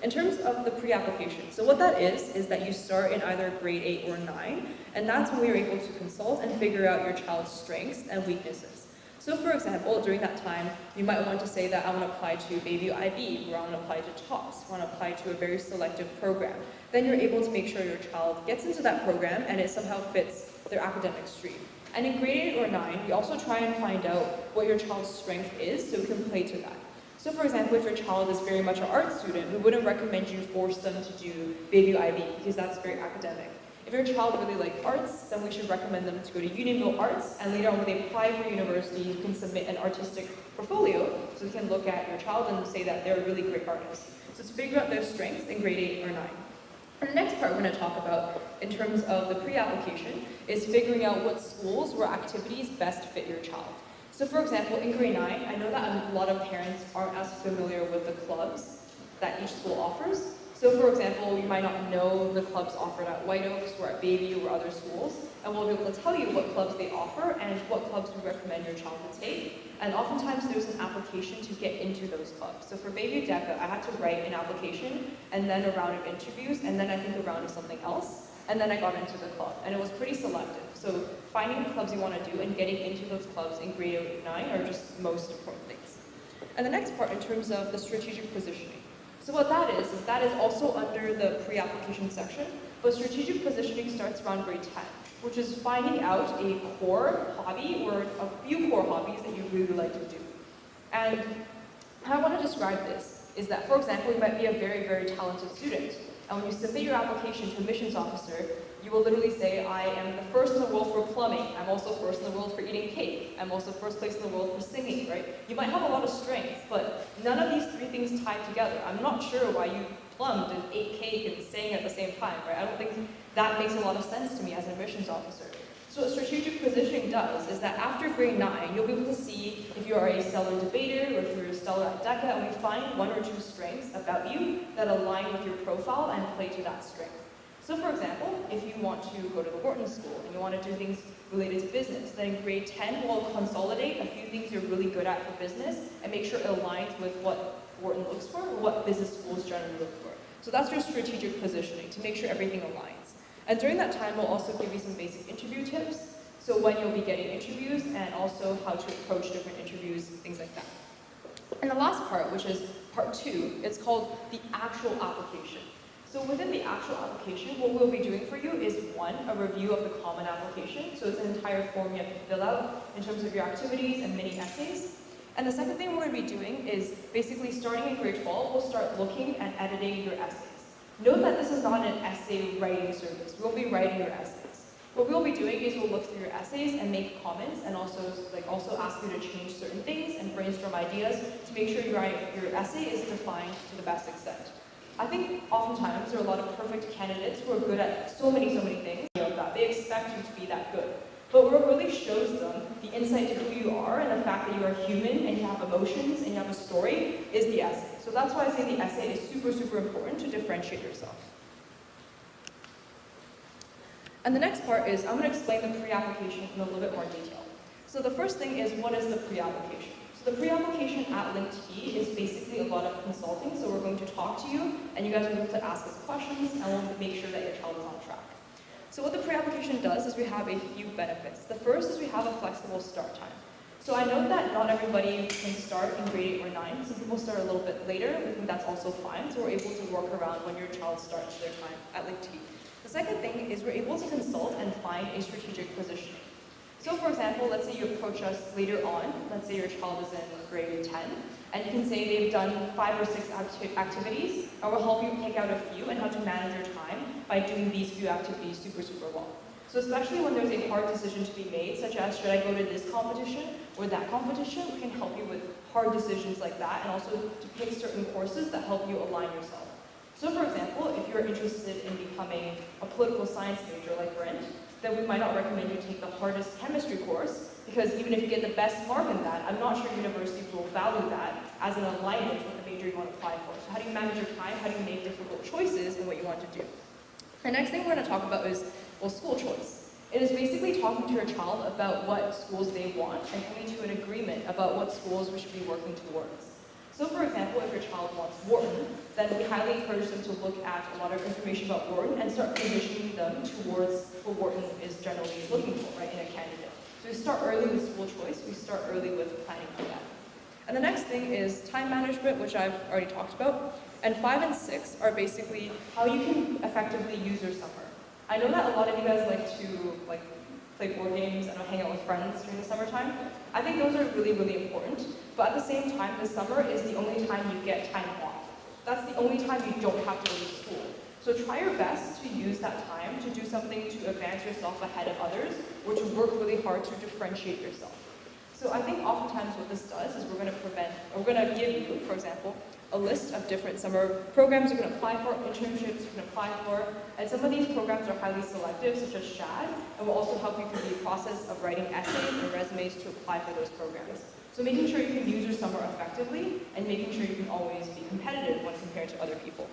In terms of the pre-application, so what that is that you start in either grade 8 or 9, and that's when we are able to consult and figure out your child's strengths and weaknesses. So for example, during that time, you might want to say that I want to apply to Bayview IB, or I want to apply to TOPS, I want to apply to a very selective program. Then you're able to make sure your child gets into that program and it somehow fits their academic stream. And in grade 8 or 9, we also try and find out what your child's strength is so we can play to that. So for example, if your child is very much an art student, we wouldn't recommend you force them to do Bayview IB because that's very academic. If your child really likes arts, then we should recommend them to go to Unionville Arts, and later on when they apply for university, you can submit an artistic portfolio, so we can look at your child and say that they're a really great artist. So to figure out their strengths in grade 8 or 9. And the next part we're going to talk about in terms of the pre-application is figuring out what schools or activities best fit your child. So for example, in grade 9, I know that a lot of parents aren't as familiar with the clubs that each school offers. So for example, you might not know the clubs offered at White Oaks or at Bayview or other schools, and we'll be able to tell you what clubs they offer and what clubs we recommend your child to take. And oftentimes there's an application to get into those clubs. So for Bayview DECA, I had to write an application and then a round of interviews and then I think a round of something else. And then I got into the club, and it was pretty selective. So finding the clubs you want to do and getting into those clubs in grade 8 or 9 are just the most important things. And the next part in terms of the strategic positioning. So what that is that is also under the pre-application section, but strategic positioning starts around grade 10, which is finding out a core hobby or a few core hobbies that you really like to do. And how I want to describe this is that, for example, you might be a very, very talented student, and when you submit your application to a admissions officer, you will literally say, I am the first in the world for plumbing, I'm also first in the world for eating cake, I'm also first place in the world for singing, right? You might have a lot of strengths, but none of these 3 things tie together. I'm not sure why you plumbed and ate cake and sang at the same time, right? I don't think that makes a lot of sense to me as an admissions officer. So what strategic positioning does is that after grade 9, you'll be able to see if you are a stellar debater or if you're a stellar at DECA, and we find 1 or 2 strengths about you that align with your profile and play to that strength. So for example, if you want to go to the Wharton School and you want to do things related to business, then in grade 10 we'll consolidate a few things you're really good at for business and make sure it aligns with what Wharton looks for or what business schools generally look for. So that's your strategic positioning, to make sure everything aligns. And during that time, we'll also give you some basic interview tips, so when you'll be getting interviews and also how to approach different interviews, things like that. And the last part, which is part 2, it's called the actual application. So within the actual application, what we'll be doing for you is 1, a review of the common application. So it's an entire form you have to fill out in terms of your activities and mini essays. And the second thing we're going to be doing is basically starting in grade 12, we'll start looking and editing your essays. Note that this is not an essay writing service. We won't be writing your essays. What we'll be doing is we'll look through your essays and make comments and also ask you to change certain things and brainstorm ideas to make sure your essay is defined to the best extent. I think oftentimes there are a lot of perfect candidates who are good at so many things that they expect you to be that good. But what really shows them the insight to who you are and the fact that you are human and you have emotions and you have a story is the essay. So that's why I say the essay is super important to differentiate yourself. And the next part is I'm going to explain the pre-application in a little bit more detail. So the first thing is, what is the pre-application? So the pre-application at LinkedKey is basically a lot of consulting. So we're going to talk to you, and you guys are going to ask us questions, and we'll make sure that your child is on track. So what the pre-application does is we have a few benefits. The first is we have a flexible start time. So I know that not everybody can start in grade 8 or 9. Some people start a little bit later. We think that's also fine. So we're able to work around when your child starts their time at LinkedKey. The second thing is we're able to consult and find a strategic positioning. So for example, let's say you approach us later on, let's say your child is in grade 10, and you can say they've done 5 or 6 activities, and we'll help you pick out a few and how to manage your time by doing these few activities super well. So especially when there's a hard decision to be made, such as should I go to this competition or that competition, we can help you with hard decisions like that, and also to pick certain courses that help you align yourself. So for example, if you're interested in becoming a political science major like Brent, then we might not recommend you take the hardest chemistry course, because even if you get the best mark in that, I'm not sure universities will value that as an alignment with the major you want to apply for. So how do you manage your time? How do you make difficult choices in what you want to do? The next thing we're going to talk about is, well, school choice. It is basically talking to your child about what schools they want and coming to an agreement about what schools we should be working towards. So for example, if your child wants Wharton, then we highly encourage them to look at a lot of information about Wharton and start positioning them towards what Wharton is generally looking for, right, in a candidate. So we start early with school choice, we start early with planning for that. And the next thing is time management, which I've already talked about. And 5 and 6 are basically how you can effectively use your summer. I know that a lot of you guys like to play board games and hang out with friends during the summertime. I think those are really important. But at the same time, the summer is the only time you get time off. That's the only time you don't have to go to school. So try your best to use that time to do something to advance yourself ahead of others, or to work really hard to differentiate yourself. So I think oftentimes what this does is we're going to give you, for example, a list of different summer programs you can apply for, internships you can apply for, and some of these programs are highly selective, such as SHAD, and will also help you through the process of writing essays and resumes to apply for those programs. So making sure you can use your summer effectively, and making sure you can always be competitive when compared to other people.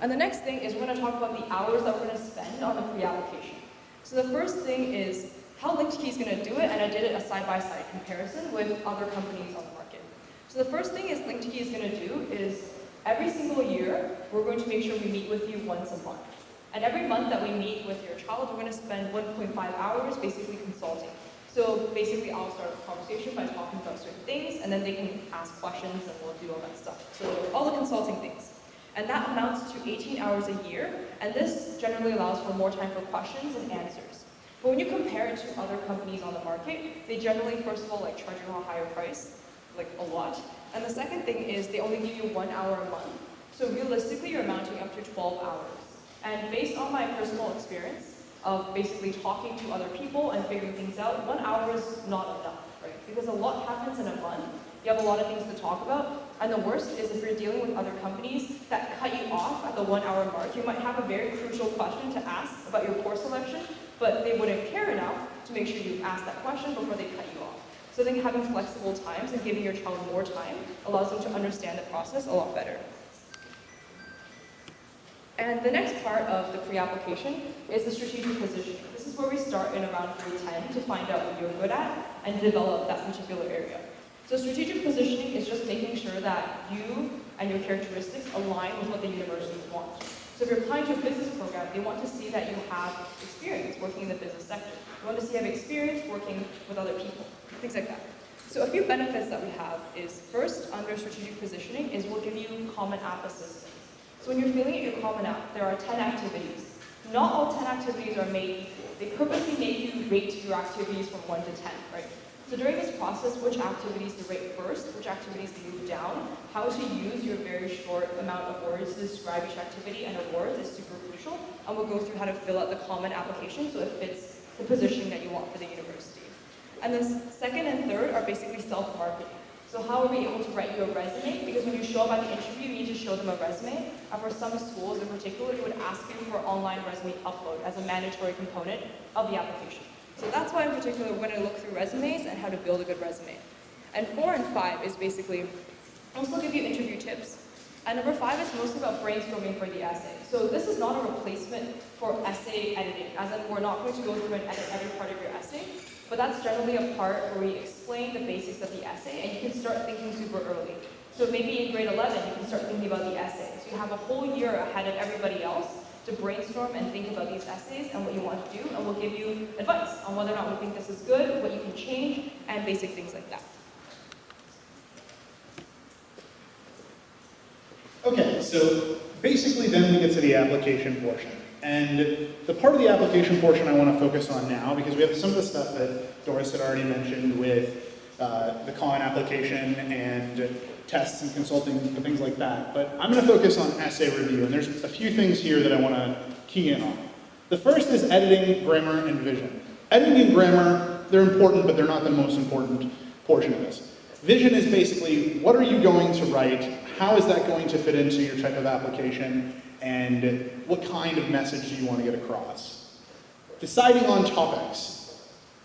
And the next thing is we're going to talk about the hours that we're going to spend on the pre-application. So the first thing is how LinkedKey is going to do it, and I did it a side-by-side comparison with other companies on the market. So the first thing is LinkedKey is going to do is every single year, we're going to make sure we meet with you once a month. And every month that we meet with your child, we're going to spend 1.5 hours basically consulting. So basically, I'll start a conversation by talking about certain things, and then they can ask questions, and we'll do all that stuff. So all the consulting things. And that amounts to 18 hours a year, and this generally allows for more time for questions and answers. But when you compare it to other companies on the market, they generally, first of all, charge you a higher price, a lot. And the second thing is they only give you 1 hour a month. So realistically, you're amounting up to 12 hours. And based on my personal experience of basically talking to other people and figuring things out, 1 hour is not enough, right? Because a lot happens in a month. You have a lot of things to talk about. And the worst is if you're dealing with other companies that cut you off at the 1 hour mark, you might have a very crucial question to ask about your course selection, but they wouldn't care enough to make sure you ask that question before they cut you off. So I think having flexible times and giving your child more time allows them to understand the process a lot better. And the next part of the pre-application is the strategic positioning. This is where we start in around grade 10 to find out what you're good at and develop that particular area. So strategic positioning is just making sure that you and your characteristics align with what the universities want. So if you're applying to a business program, they want to see that you have experience working in the business sector. They want to see you have experience working with other people, things like that. So a few benefits that we have is, first, under strategic positioning, is we'll give you Common App assistance. So when you're filling out your Common App, there are 10 activities. Not all 10 activities are made equal. They purposely make you rate your activities from 1 to 10, right? So during this process, which activities to rate first, which activities to move down, how to use your very short amount of words to describe each activity and awards is super crucial. And we'll go through how to fill out the common application so it fits the positioning that you want for the university. And then second and third are basically self-marketing. So how are we able to write you a resume? Because when you show up at the interview, you need to show them a resume. And for some schools in particular, they would ask you for online resume upload as a mandatory component of the application. So that's why in particular we're going to look through resumes and how to build a good resume. And 4 and 5 is basically, I'll also give you interview tips. And number 5 is mostly about brainstorming for the essay. So this is not a replacement for essay editing, as in we're not going to go through and edit every part of your essay, but that's generally a part where we explain the basics of the essay and you can start thinking super early. So maybe in grade 11, you can start thinking about the essay. So you have a whole year ahead of everybody else to brainstorm and think about these essays and what you want to do, and we'll give you advice on whether or not we think this is good, what you can change, and basic things like that. Okay, so basically then we get to the application portion. And the part of the application portion I want to focus on now, because we have some of the stuff that Doris had already mentioned with the common application and tests and consulting and things like that. But I'm going to focus on essay review, and there's a few things here that I want to key in on. The first is editing, grammar, and vision. Editing and grammar, they're important, but they're not the most important portion of this. Vision is basically, what are you going to write? How is that going to fit into your type of application? And what kind of message do you want to get across? Deciding on topics.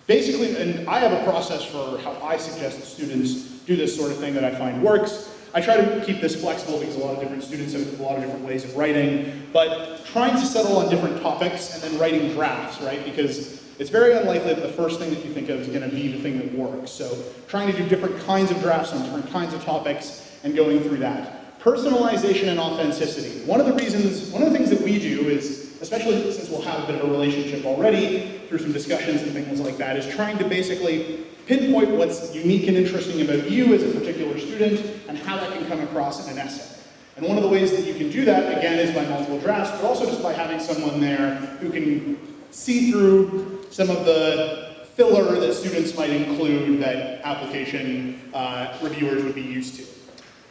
Basically, and I have a process for how I suggest students do this sort of thing that I find works. I try to keep this flexible because a lot of different students have a lot of different ways of writing, but trying to settle on different topics and then writing drafts, right? Because it's very unlikely that the first thing that you think of is going to be the thing that works. So trying to do different kinds of drafts on different kinds of topics and going through that. Personalization and authenticity. One of the things that we do is, especially since we'll have a bit of a relationship already through some discussions and things like that, is trying to basically pinpoint what's unique and interesting about you as a particular student and how that can come across in an essay. And one of the ways that you can do that, again, is by multiple drafts, but also just by having someone there who can see through some of the filler that students might include that application reviewers would be used to.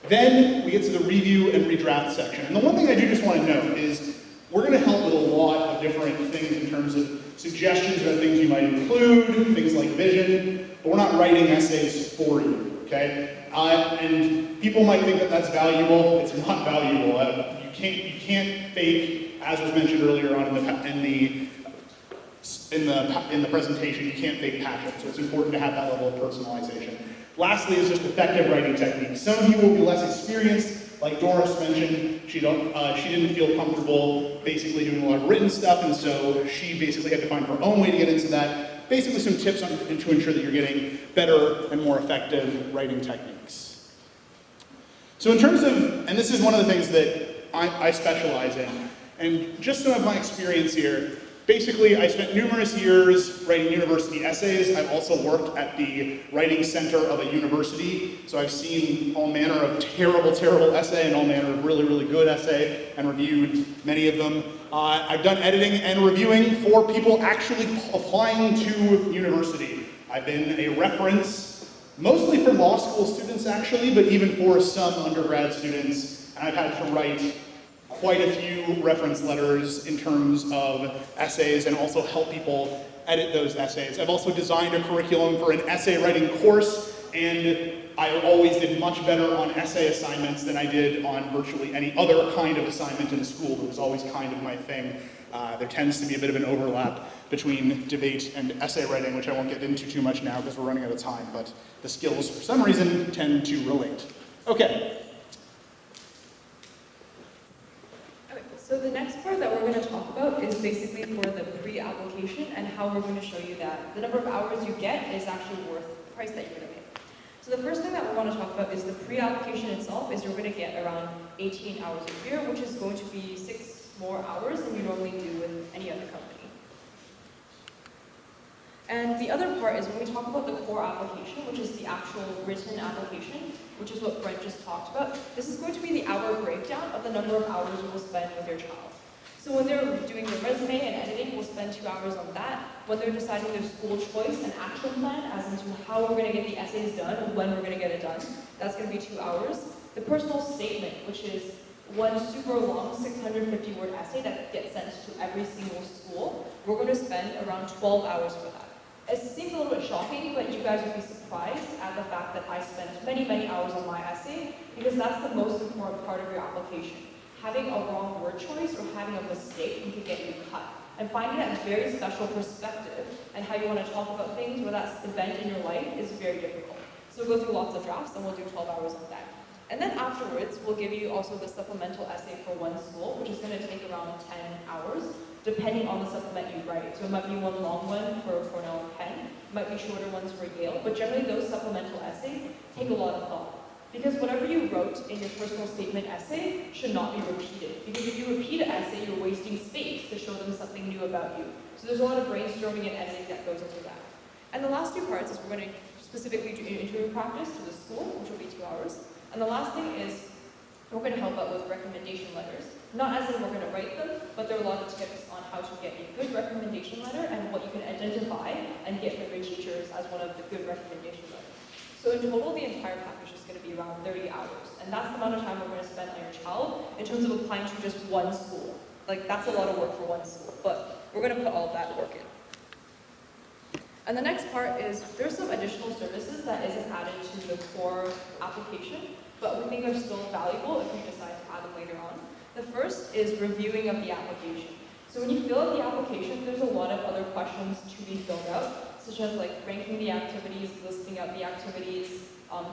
Then we get to the review and redraft section. And the one thing I do just want to note is we're going to help with a lot of different things in terms of suggestions about things you might include, things like vision, but we're not writing essays for you, okay? And people might think that that's valuable. It's not valuable. You can't fake, as was mentioned earlier on in the presentation, you can't fake passion. So it's important to have that level of personalization. Lastly is just effective writing techniques. Some of you will be less experienced, like Doris mentioned. She didn't feel comfortable basically doing a lot of written stuff, and so she basically had to find her own way to get into that. Basically some tips to ensure that you're getting better and more effective writing techniques. So in terms of, and this is one of the things that I specialize in, and just some of my experience here, basically, I spent numerous years writing university essays. I've also worked at the writing center of a university, so I've seen all manner of terrible, terrible essay and all manner of really, really good essay and reviewed many of them. I've done editing and reviewing for people actually applying to university. I've been a reference, mostly for law school students actually, but even for some undergrad students, and I've had to write quite a few reference letters in terms of essays and also help people edit those essays. I've also designed a curriculum for an essay writing course, and I always did much better on essay assignments than I did on virtually any other kind of assignment in school. It was always kind of my thing. There tends to be a bit of an overlap between debate and essay writing, which I won't get into too much now because we're running out of time, but the skills for some reason tend to relate. Okay. So the next part that we're going to talk about is basically for the pre-application and how we're going to show you that the number of hours you get is actually worth the price that you're going to pay. So the first thing that we want to talk about is the pre-application itself is you're going to get around 18 hours a year, which is going to be 6 more hours than you normally do with any other company. And the other part is when we talk about the core application, which is the actual written application, which is what Brent just talked about, this is going to be the hour breakdown of the number of hours you will spend with your child. So when they're doing their resume and editing, we'll spend 2 hours on that. when they're deciding their school choice and action plan as into how we're going to get the essays done and when we're going to get it done. That's going to be 2 hours. The personal statement, which is one super long 650-word essay that gets sent to every single school, we're going to spend around 12 hours for that. It seems a little bit shocking, but you guys would be surprised at the fact that I spent many, many hours on my essay, because that's the most important part of your application. Having a wrong word choice or having a mistake can get you cut. And finding that very special perspective and how you want to talk about things or that event in your life is very difficult. So we'll go through lots of drafts and we'll do 12 hours on that. And then afterwards, we'll give you also the supplemental essay for one school, which is going to take around 10 hours, depending on the supplement you write. So it might be one long one for Cornell and Penn, it might be shorter ones for Yale, but generally those supplemental essays take a lot of thought. Because whatever you wrote in your personal statement essay should not be repeated. Because if you repeat an essay, you're wasting space to show them something new about you. So there's a lot of brainstorming and editing that goes into that. And the last 2 parts is we're going to specifically do interview practice to the school, which will be 2 hours. And the last thing is we're going to help out with recommendation letters. Not as in we're going to write them, but there are a lot of tips on how to get a good recommendation letter and what you can identify and get from your teachers as one of the good recommendation letters. So in total, the entire package is going to be around 30 hours. And that's the amount of time we're going to spend on your child in terms of applying to just one school. Like, that's a lot of work for one school, but we're going to put all of that work in. And the next part is there's some additional services that isn't added to the core application, but we think are still valuable if you decide to add them later on. The first is reviewing of the application. So when you fill out the application, there's a lot of other questions to be filled out, such as like ranking the activities, listing out the activities,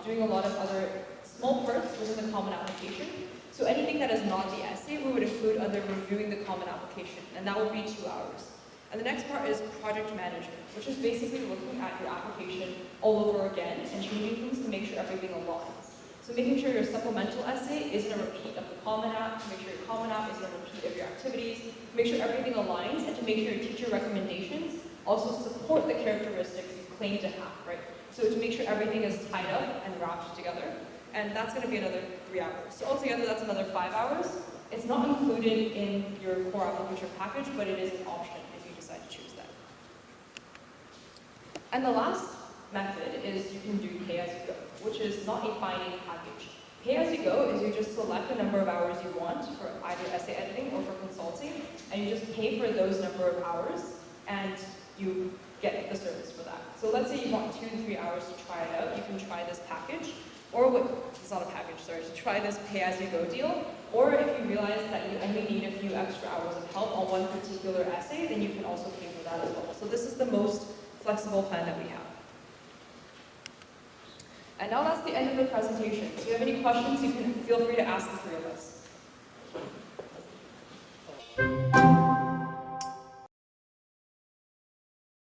doing a lot of other small parts within the common application. So anything that is not the essay, we would include under reviewing the common application, and that would be 2 hours. And the next part is project management, which is basically looking at your application all over again and changing things to make sure everything aligns. So making sure your supplemental essay isn't a repeat of the common app, to make sure your common app isn't a repeat of your activities, to make sure everything aligns, and to make sure your teacher recommendations also support the characteristics you claim to have, right? So to make sure everything is tied up and wrapped together. And that's going to be another 3 hours. So altogether, that's another 5 hours. It's not included in your core application package, but it is an option if you decide to choose that. And the last method is you can do pay-as-you-go, which is not a binding package. Pay-as-you-go is you just select the number of hours you want for either essay editing or for consulting, and you just pay for those number of hours, and you get the service for that. So let's say you want 2 to 3 hours to try it out. You can try this package, or it's not a package, sorry, to try this pay-as-you-go deal. Or if you realize that you only need a few extra hours of help on one particular essay, then you can also pay for that as well. So this is the most flexible plan that we have. And now that's the end of the presentation. If you have any questions, you can feel free to ask the 3 of us.